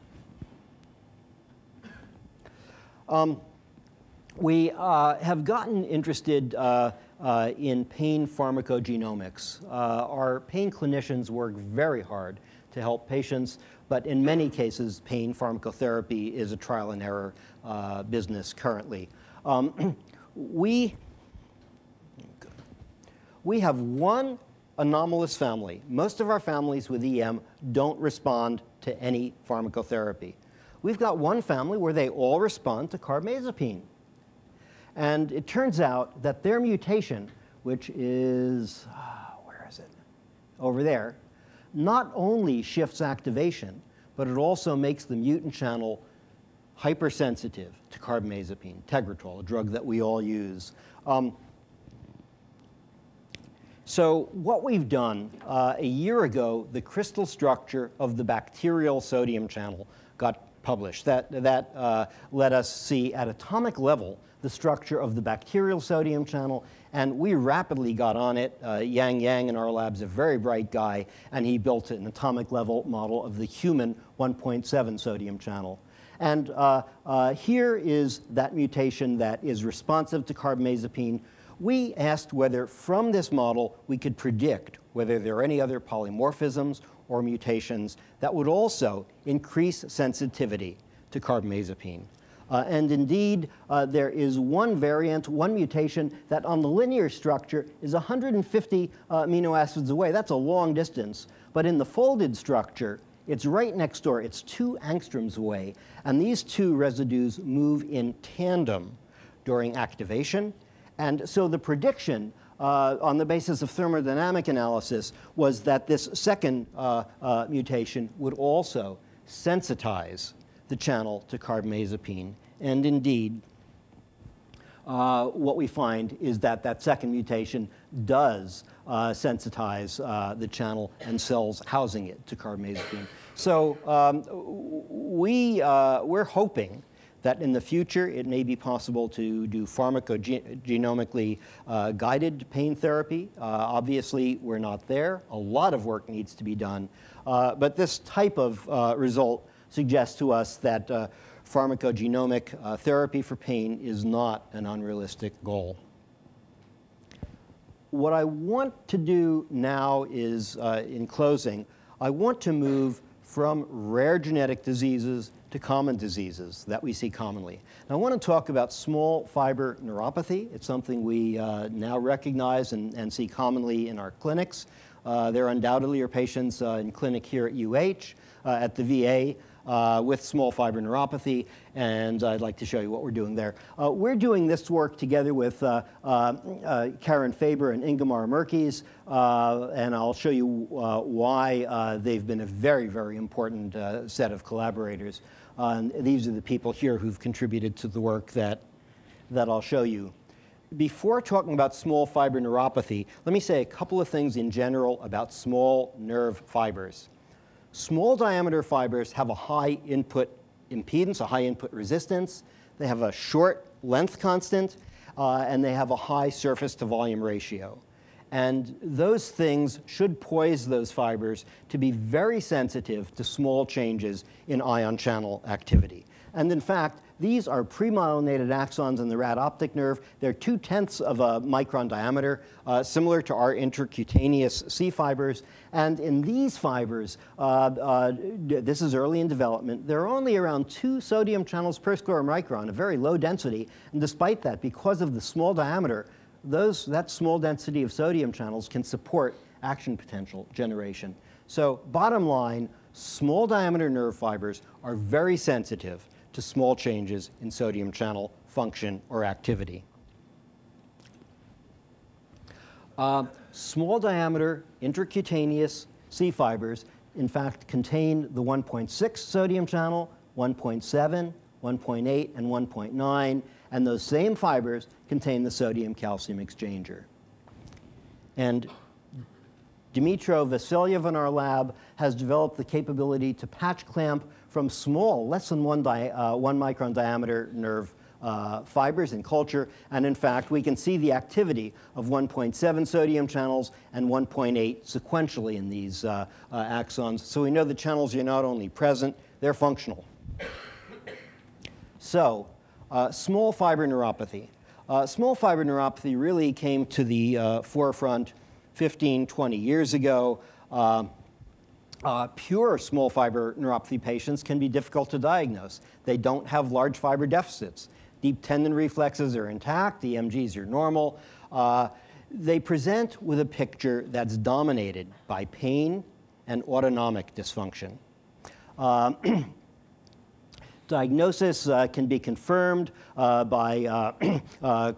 We have gotten interested in pain pharmacogenomics. Our pain clinicians work very hard to help patients, but in many cases, pain pharmacotherapy is a trial and error business currently. We have one anomalous family. Most of our families with EM don't respond to any pharmacotherapy. We've got one family where they all respond to carbamazepine. And it turns out that their mutation, which is, where is it? Over there, not only shifts activation, but it also makes the mutant channel hypersensitive to carbamazepine, Tegretol, a drug that we all use. So what we've done, a year ago, the crystal structure of the bacterial sodium channel got published. That let us see at atomic level the structure of the bacterial sodium channel, and we rapidly got on it. Yang in our lab's a very bright guy, and he built an atomic level model of the human 1.7 sodium channel. And here is that mutation that is responsive to carbamazepine. We asked whether from this model we could predict whether there are any other polymorphisms or mutations that would also increase sensitivity to carbamazepine. And indeed, there is one variant, one mutation that on the linear structure is 150 amino acids away. That's a long distance. But in the folded structure, It's right next door. It's 2 angstroms away. And these 2 residues move in tandem during activation. And so the prediction on the basis of thermodynamic analysis was that this second mutation would also sensitize the channel to carbamazepine. And indeed, what we find is that that second mutation does sensitize the channel and cells housing it to carbamazepine. So we're hoping that in the future it may be possible to do pharmacogenomically guided pain therapy. Obviously, we're not there. A lot of work needs to be done. But this type of result suggests to us that pharmacogenomic therapy for pain is not an unrealistic goal. What I want to do now is, in closing, I want to move from rare genetic diseases to common diseases that we see commonly. And I want to talk about small fiber neuropathy. It's something we now recognize and see commonly in our clinics. There undoubtedly are patients in clinic here at UH, at the VA, with small fiber neuropathy, and I'd like to show you what we're doing there. We're doing this work together with Karen Faber and Ingemar Merkes, and I'll show you why they've been a very, very important set of collaborators. These are the people here who've contributed to the work that I'll show you. Before talking about small fiber neuropathy, let me say a couple of things in general about small nerve fibers. Small diameter fibers have a high input impedance, a high input resistance. They have a short length constant, and they have a high surface to volume ratio. And those things should poise those fibers to be very sensitive to small changes in ion channel activity. And in fact, these are premyelinated axons in the rad optic nerve. They're 2/10 of a micron diameter, similar to our intercutaneous C fibers. And in these fibers, this is early in development, there are only around 2 sodium channels per square micron, a very low density. And despite that, because of the small diameter, that small density of sodium channels can support action potential generation. So bottom line, small diameter nerve fibers are very sensitive to small changes in sodium channel function or activity. Small diameter intercutaneous C fibers, in fact, contain the 1.6 sodium channel, 1.7, 1.8, and 1.9, and those same fibers contain the sodium-calcium exchanger. And Dmytro Vasilyev in our lab has developed the capability to patch clamp from small, less than 1 micron diameter nerve fibers in culture. And in fact, we can see the activity of 1.7 sodium channels and 1.8 sequentially in these axons. So we know the channels are not only present, they're functional. So, small fiber neuropathy. Small fiber neuropathy really came to the forefront 15, 20 years ago. Pure small fiber neuropathy patients can be difficult to diagnose. They don't have large fiber deficits. Deep tendon reflexes are intact. The EMGs are normal. They present with a picture that's dominated by pain and autonomic dysfunction. Diagnosis can be confirmed by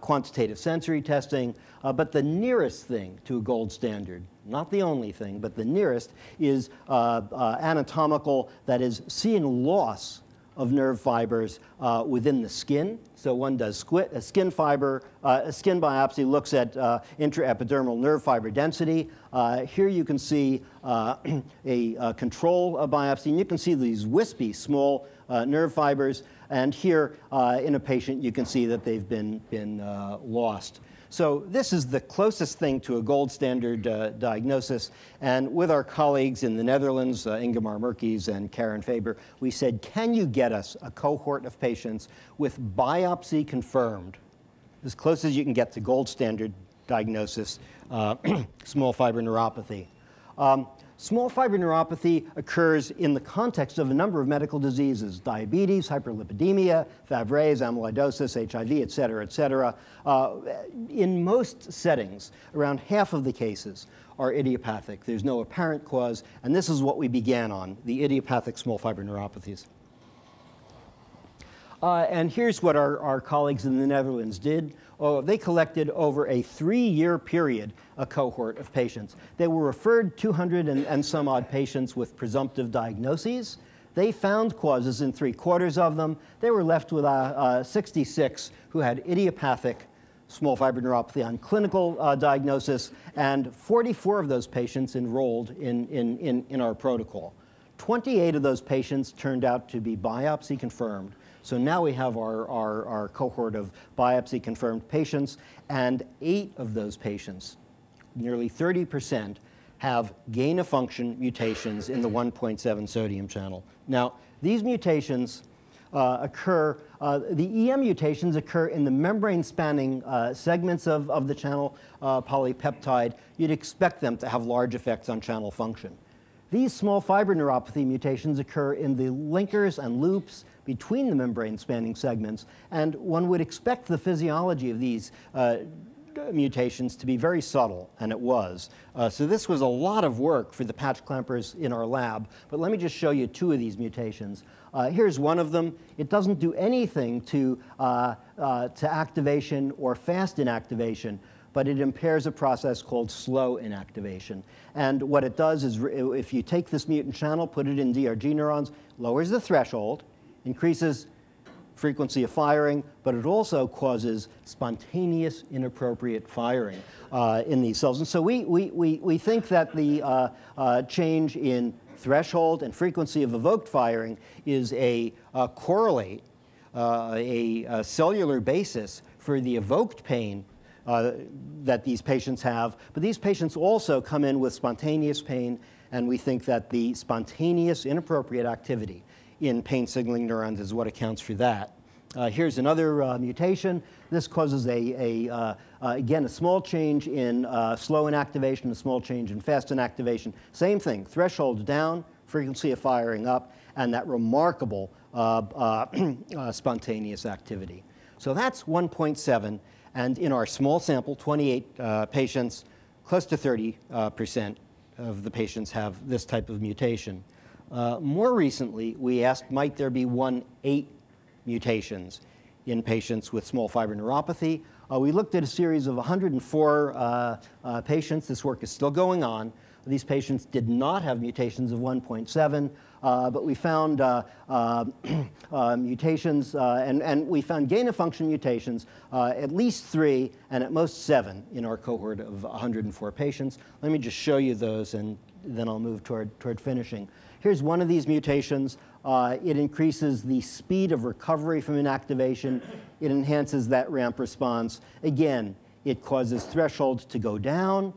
quantitative sensory testing, but the nearest thing to a gold standard, not the only thing, but the nearest, is anatomical, that is, seeing loss of nerve fibers within the skin. So one does a skin biopsy looks at intraepidermal nerve fiber density. Here you can see a control biopsy, and you can see these wispy small nerve fibers. And here in a patient, you can see that they've been lost. So this is the closest thing to a gold standard diagnosis. And with our colleagues in the Netherlands, Ingemar Merkes and Karen Faber, we said, can you get us a cohort of patients with biopsy confirmed, as close as you can get to gold standard diagnosis, small fiber neuropathy? Small fiber neuropathy occurs in the context of a number of medical diseases: diabetes, hyperlipidemia, Fabry's, amyloidosis, HIV, et cetera, et cetera. In most settings, around half of the cases are idiopathic. There's no apparent cause, and this is what we began on, the idiopathic small fiber neuropathies. And here's what our colleagues in the Netherlands did. They collected over a 3-year period a cohort of patients. They were referred 200 and some odd patients with presumptive diagnoses. They found causes in 3/4 of them. They were left with 66 who had idiopathic small fiber neuropathy on clinical diagnosis, and 44 of those patients enrolled in our protocol. 28 of those patients turned out to be biopsy confirmed. So now we have our cohort of biopsy-confirmed patients, and 8 of those patients, nearly 30%, have gain-of-function mutations in the 1.7 sodium channel. Now, these mutations the EM mutations occur in the membrane-spanning segments of the channel polypeptide. You'd expect them to have large effects on channel function. These small fiber neuropathy mutations occur in the linkers and loops between the membrane-spanning segments, and one would expect the physiology of these mutations to be very subtle, and it was. So this was a lot of work for the patch clampers in our lab, but let me just show you 2 of these mutations. Here's one of them. It doesn't do anything to activation or fast inactivation, but it impairs a process called slow inactivation. And what it does is, if you take this mutant channel, put it in DRG neurons, lowers the threshold, increases frequency of firing, but it also causes spontaneous, inappropriate firing in these cells. And so we think that the change in threshold and frequency of evoked firing is a correlate, a cellular basis for the evoked pain that these patients have. But these patients also come in with spontaneous pain, and we think that the spontaneous, inappropriate activity in pain signaling neurons is what accounts for that. Here's another mutation. This causes again, a small change in slow inactivation, a small change in fast inactivation. Same thing, threshold down, frequency of firing up, and that remarkable spontaneous activity. So that's 1.7, and in our small sample, 28 patients, close to 30% of the patients have this type of mutation. More recently, we asked, might there be 1.8 mutations in patients with small fiber neuropathy? We looked at a series of 104 patients. This work is still going on. These patients did not have mutations of 1.7, but we found mutations, and we found gain-of-function mutations, at least 3 and at most 7 in our cohort of 104 patients. Let me just show you those, and then I'll move toward finishing. Here's one of these mutations. It increases the speed of recovery from inactivation. It enhances that ramp response. Again, it causes threshold to go down,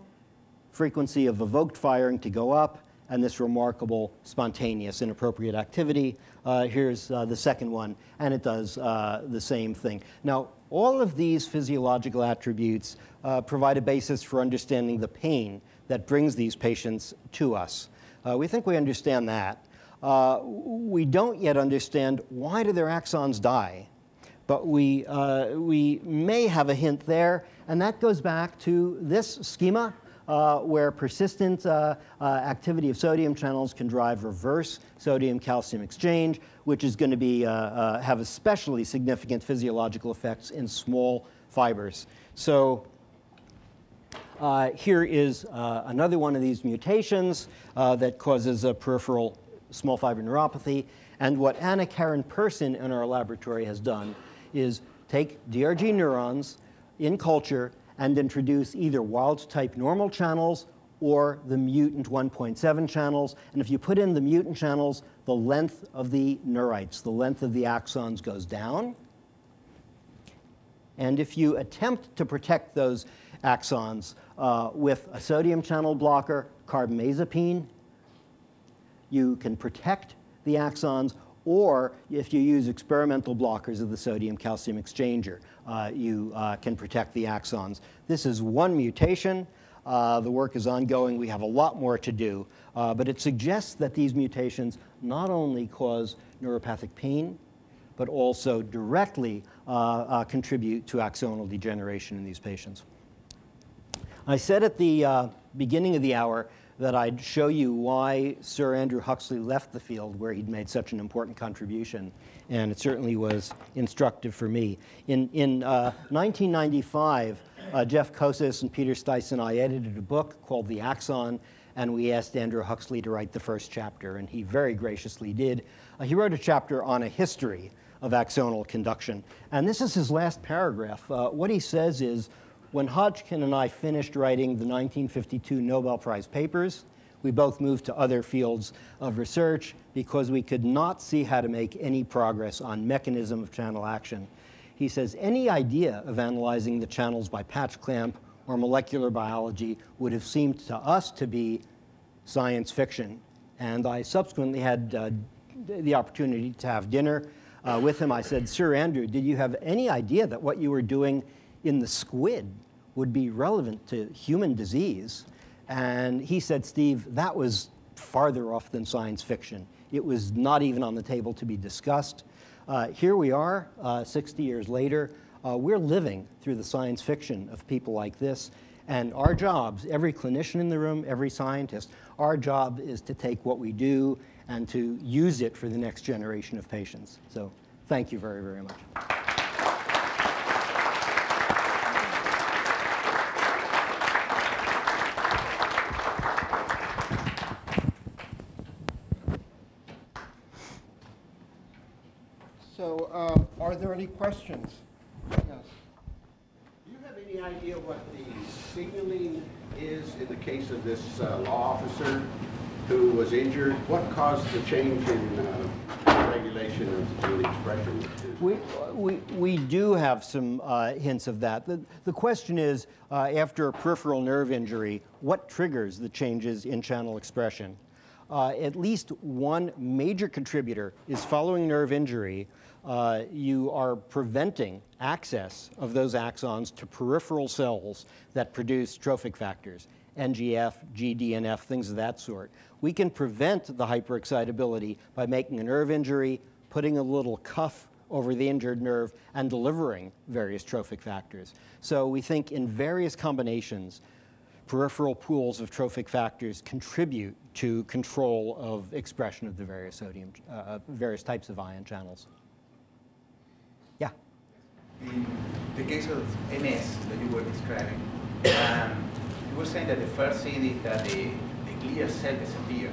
frequency of evoked firing to go up, and this remarkable spontaneous inappropriate activity. Here's the second one, and it does the same thing. Now, all of these physiological attributes provide a basis for understanding the pain that brings these patients to us. We think we understand that. We don't yet understand why do their axons die, but we may have a hint there, and that goes back to this schema where persistent activity of sodium channels can drive reverse sodium-calcium exchange, which is going to be have especially significant physiological effects in small fibers. So here is another one of these mutations that causes a peripheral small fiber neuropathy. And what Anna Karen Persson in our laboratory has done is take DRG neurons in culture and introduce either wild-type normal channels or the mutant 1.7 channels. And if you put in the mutant channels, the length of the neurites, the length of the axons goes down. And if you attempt to protect those axons with a sodium channel blocker, carbamazepine, you can protect the axons, or if you use experimental blockers of the sodium-calcium exchanger, you can protect the axons. This is one mutation. The work is ongoing. We have a lot more to do. But it suggests that these mutations not only cause neuropathic pain, but also directly contribute to axonal degeneration in these patients. I said at the beginning of the hour that I'd show you why Sir Andrew Huxley left the field where he'd made such an important contribution, and it certainly was instructive for me. In 1995, Jeff Kosis and Peter Stice and I edited a book called The Axon, and we asked Andrew Huxley to write the first chapter, and he very graciously did. He wrote a chapter on a history of axonal conduction, and this is his last paragraph. What he says is, when Hodgkin and I finished writing the 1952 Nobel Prize papers, we both moved to other fields of research because we could not see how to make any progress on mechanism of channel action. He says, any idea of analyzing the channels by patch clamp or molecular biology would have seemed to us to be science fiction. And I subsequently had the opportunity to have dinner with him. I said, Sir Andrew, did you have any idea that what you were doing in the squid would be relevant to human disease? And he said, Steve, that was farther off than science fiction. It was not even on the table to be discussed. Here we are, 60 years later. We're living through the science fiction of people like this. And our jobs, every clinician in the room, every scientist, our job is to take what we do and to use it for the next generation of patients. So thank you very, very much. So are there any questions? Yes. Do you have any idea what the signaling is in the case of this law officer who was injured? What caused the change in regulation of gene expression? We do have some hints of that. The question is, after a peripheral nerve injury, what triggers the changes in channel expression? At least one major contributor is following nerve injury. You are preventing access of those axons to peripheral cells that produce trophic factors, NGF, GDNF, things of that sort. We can prevent the hyperexcitability by making a nerve injury, putting a little cuff over the injured nerve, and delivering various trophic factors. So we think in various combinations, peripheral pools of trophic factors contribute to control of expression of the various various types of ion channels. Yeah? In the case of MS that you were describing, you were saying that the first thing is that the glia cell disappear.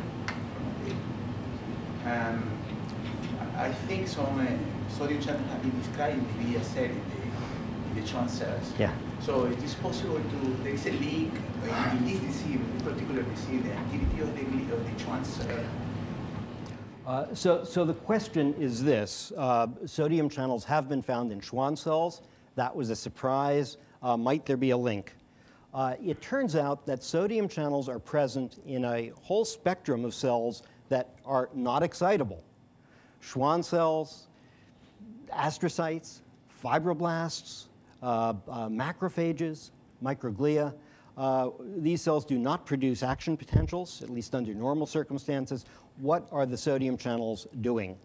I think some sodium channels have been described in the glia cell in the Schwann cells. Yeah. So it is possible there is a link in this disease, in this particular disease, the activity of the Schwann cell. So the question is this. Sodium channels have been found in Schwann cells. That was a surprise. Might there be a link? It turns out that sodium channels are present in a whole spectrum of cells that are not excitable. Schwann cells, astrocytes, fibroblasts, macrophages, microglia. These cells do not produce action potentials, at least under normal circumstances. What are the sodium channels doing?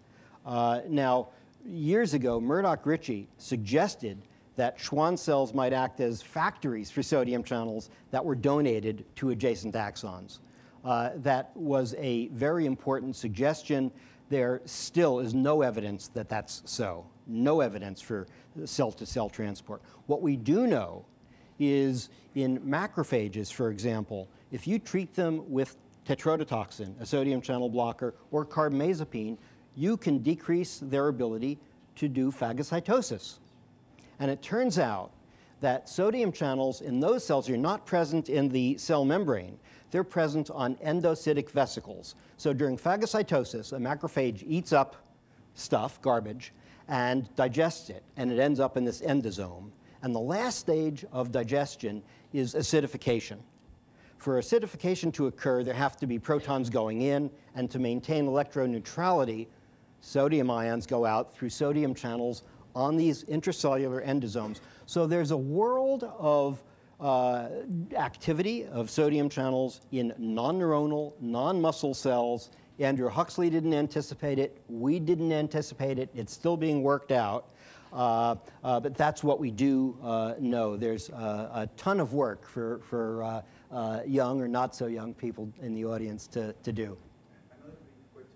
Now, years ago, Murdoch-Ritchie suggested that Schwann cells might act as factories for sodium channels that were donated to adjacent axons. That was a very important suggestion. There still is no evidence that that's so. No evidence for cell-to-cell transport. What we do know is in macrophages, for example, if you treat them with tetrodotoxin, a sodium channel blocker, or carbamazepine, you can decrease their ability to do phagocytosis. And it turns out that sodium channels in those cells are not present in the cell membrane. They're present on endocytic vesicles. So during phagocytosis, a macrophage eats up stuff, garbage, and digests it, and it ends up in this endosome. And the last stage of digestion is acidification. For acidification to occur, there have to be protons going in, and to maintain electroneutrality, sodium ions go out through sodium channels on these intracellular endosomes. So there's a world of activity of sodium channels in non-neuronal, non-muscle cells. Andrew Huxley didn't anticipate it. We didn't anticipate it. It's still being worked out. But that's what we do know. There's a ton of work for young or not so young people in the audience to do. Another question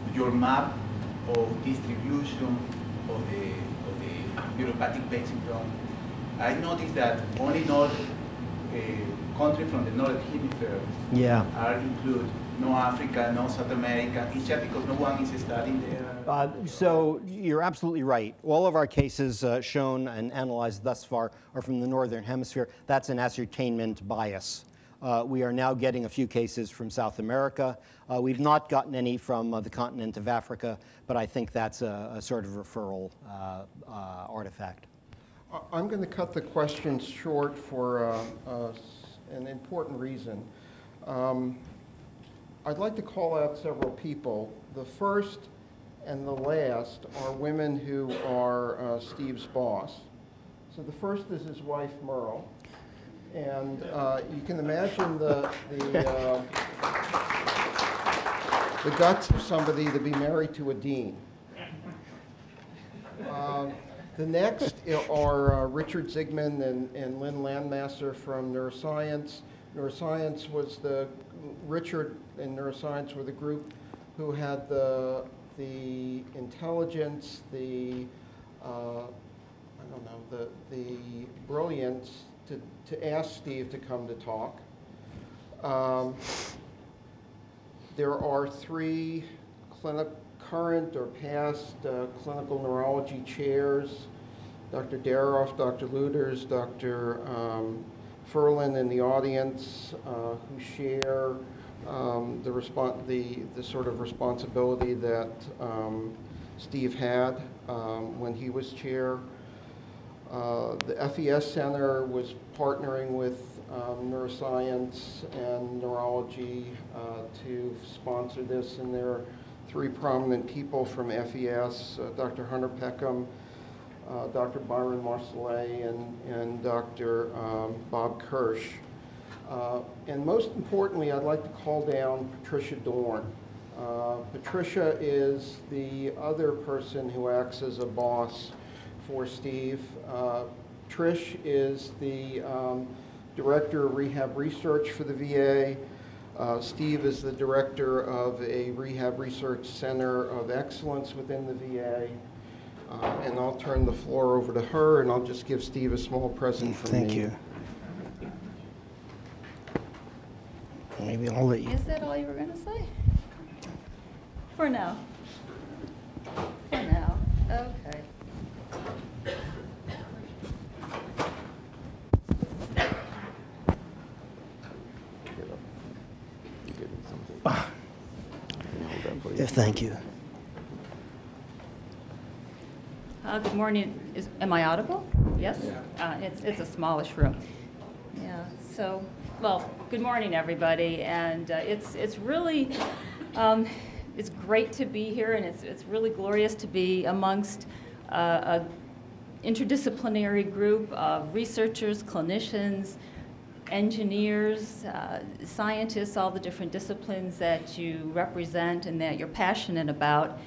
about your map of distribution of the neuropathic pain syndrome. I noticed that only countries from the northern hemisphere are included. No Africa, no South America. It's just because no one is studying there. So you're absolutely right. All of our cases shown and analyzed thus far are from the northern hemisphere. That's an ascertainment bias. We are now getting a few cases from South America. We've not gotten any from the continent of Africa, but I think that's a sort of referral artifact. I'm going to cut the questions short for an important reason. I'd like to call out several people. The first and the last are women who are Steve's boss. So the first is his wife, Merle. And you can imagine the guts of somebody to be married to a dean. The next are Richard Zygmunt and Lynn Landmasser from Neuroscience. Richard and Neuroscience were the group who had the intelligence, the brilliance to ask Steve to come to talk. There are 3 current or past clinical neurology chairs, Dr. Daroff, Dr. Luders, Dr. Ferlin in the audience, who share the sort of responsibility that Steve had when he was chair. The FES Center was partnering with Neuroscience and Neurology to sponsor this, and there are 3 prominent people from FES, Dr. Hunter Peckham, Dr. Byron Marcellet, and Dr. Bob Kirsch. And most importantly, I'd like to call down Patricia Dorn. Patricia is the other person who acts as a boss for Steve. Trish is the Director of Rehab Research for the VA. Steve is the Director of a Rehab Research Center of Excellence within the VA. And I'll turn the floor over to her, and I'll just give Steve a small present from me. Thank you. Maybe I'll let you. Is that all you were going to say? For now. For now. Okay. Thank you. Good morning. Am I audible? Yes? It's a smallish room. Yeah. So, well, good morning, everybody. And it's really, it's great to be here, and it's really glorious to be amongst a interdisciplinary group of researchers, clinicians, engineers, scientists, all the different disciplines that you represent and that you're passionate about.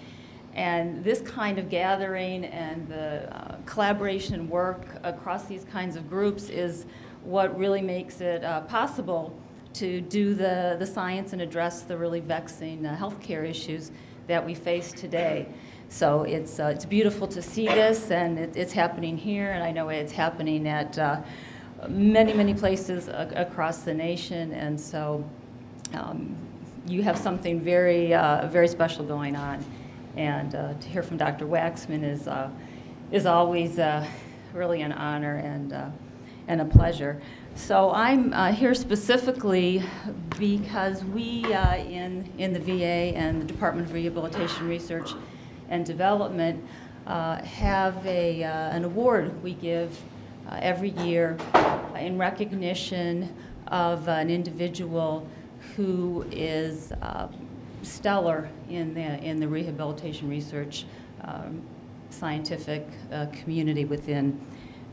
And this kind of gathering and the collaboration and work across these kinds of groups is what really makes it possible to do the science and address the really vexing healthcare issues that we face today. So it's beautiful to see this, and it's happening here, and I know it's happening at many, many places across the nation, and so you have something very, very special going on. And to hear from Dr. Waxman is always really an honor and a pleasure. So I'm here specifically because we in the VA and the Department of Rehabilitation Research and Development have an award we give every year in recognition of an individual who is stellar in the rehabilitation research scientific community within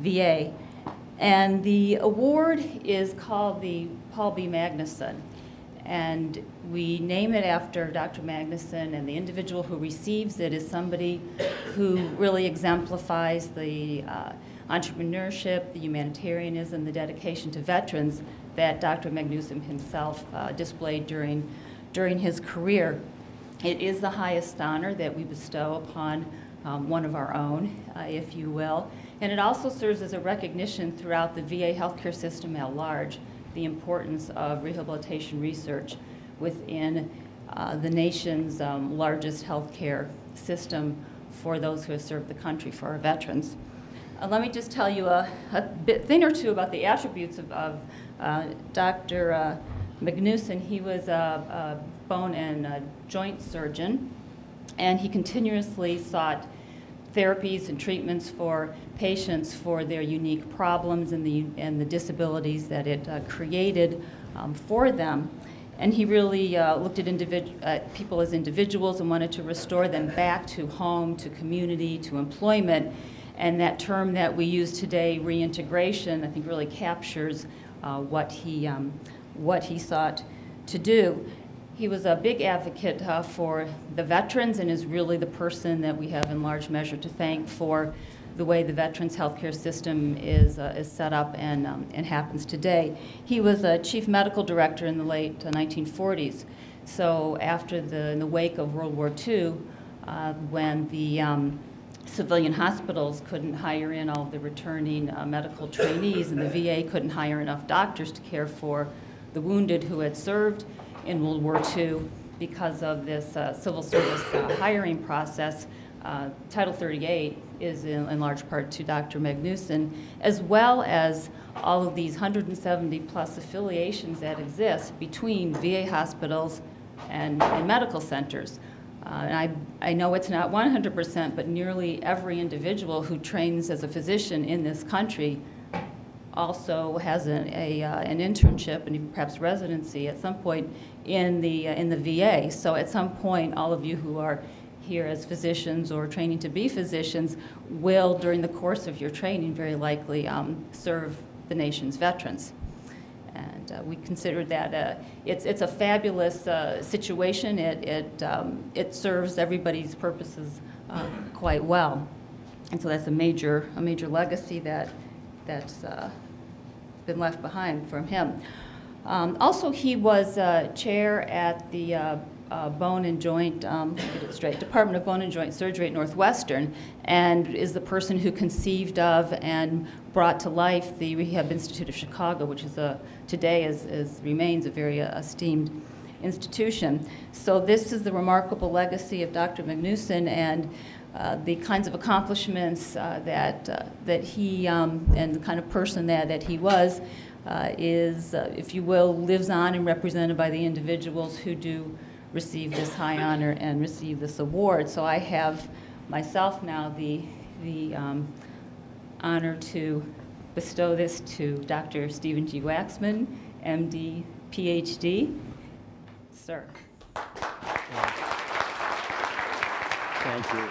VA. And the award is called the Paul B. Magnuson. And we name it after Dr. Magnuson, and the individual who receives it is somebody who really exemplifies the entrepreneurship, the humanitarianism, the dedication to veterans that Dr. Magnuson himself displayed during his career. It is the highest honor that we bestow upon one of our own, if you will. And it also serves as a recognition throughout the VA healthcare system at large, the importance of rehabilitation research within the nation's largest healthcare system for those who have served the country, for our veterans. Let me just tell you a thing or two about the attributes of Dr. Magnuson. He was a bone and joint surgeon, and he continuously sought therapies and treatments for patients for their unique problems and the disabilities that it created for them. And he really looked at people as individuals and wanted to restore them back to home, to community, to employment. And that term that we use today, reintegration, I think really captures what he sought to do. He was a big advocate for the veterans, and is really the person that we have in large measure to thank for the way the veterans healthcare system is set up and happens today. He was a chief medical director in the late 1940s. So after in the wake of World War II, when the civilian hospitals couldn't hire in all of the returning medical trainees, and the VA couldn't hire enough doctors to care for the wounded who had served in World War II because of this civil service hiring process. Title 38 is in large part to Dr. Magnuson, as well as all of these 170 plus affiliations that exist between VA hospitals and medical centers. And I know it's not 100%, but nearly every individual who trains as a physician in this country also has an internship and even perhaps residency at some point in the VA. So at some point, all of you who are here as physicians or training to be physicians will, during the course of your training, very likely serve the nation's veterans. And we consider that it's a fabulous situation. It serves everybody's purposes quite well, and so that's a major legacy that's been left behind from him. Also, he was chair at the Bone and Joint, get it straight, Department of Bone and Joint Surgery at Northwestern, and is the person who conceived of and brought to life the Rehab Institute of Chicago, which is today remains a very esteemed institution. So this is the remarkable legacy of Dr. Magnuson, and the kinds of accomplishments that he and the kind of person that he was is, if you will, lives on and represented by the individuals who do receive this high honor and receive this award. So I have myself now the honor to bestow this to Dr. Stephen G. Waxman, MD, PhD. Sir. Thank you.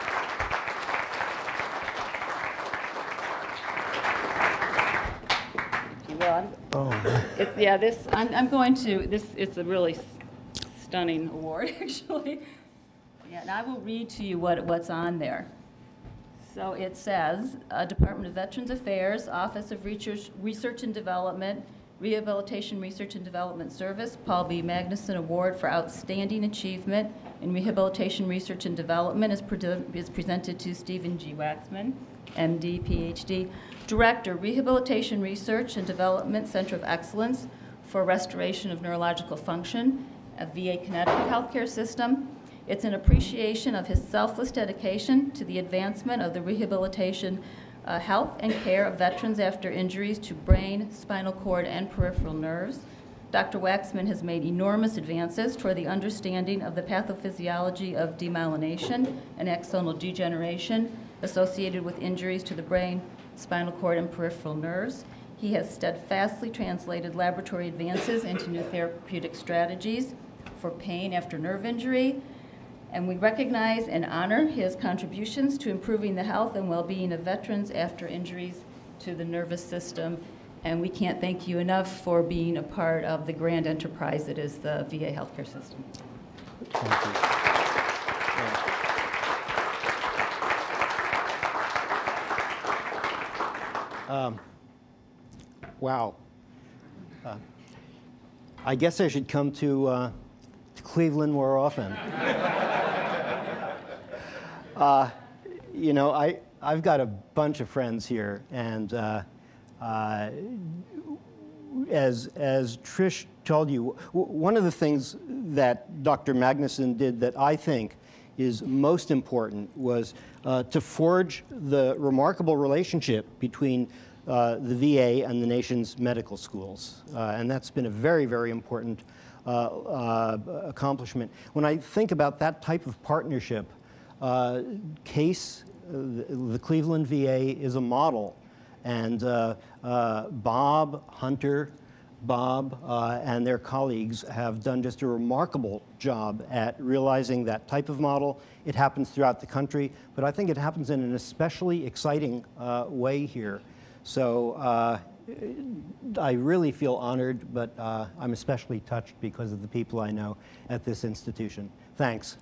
It's a really stunning award, actually. Yeah, and I will read to you what's on there. So it says, Department of Veterans Affairs, Office of Research and Development, Rehabilitation Research and Development Service, Paul B. Magnuson Award for Outstanding Achievement in Rehabilitation Research and Development is presented to Stephen G. Waxman, MD, PhD. Director, Rehabilitation Research and Development Center of Excellence for Restoration of Neurological Function at VA Connecticut Healthcare System. It's an appreciation of his selfless dedication to the advancement of the rehabilitation, health, and care of veterans after injuries to brain, spinal cord, and peripheral nerves. Dr. Waxman has made enormous advances toward the understanding of the pathophysiology of demyelination and axonal degeneration associated with injuries to the brain, spinal cord, and peripheral nerves. He has steadfastly translated laboratory advances into new therapeutic strategies for pain after nerve injury, and we recognize and honor his contributions to improving the health and well-being of veterans after injuries to the nervous system And we can't thank you enough for being a part of the grand enterprise that is the VA healthcare system. Thank you. Wow. I guess I should come to Cleveland more often. You know, I've got a bunch of friends here, and as Trish told you, one of the things that Dr. Magnuson did that I think is most important was to forge the remarkable relationship between the VA and the nation's medical schools. And that's been a very, very important accomplishment. When I think about that type of partnership, the Cleveland VA is a model. And Bob, Hunter, Bob, and their colleagues have done just a remarkable job at realizing that type of model. It happens throughout the country, but I think it happens in an especially exciting way here. So I really feel honored, but I'm especially touched because of the people I know at this institution. Thanks.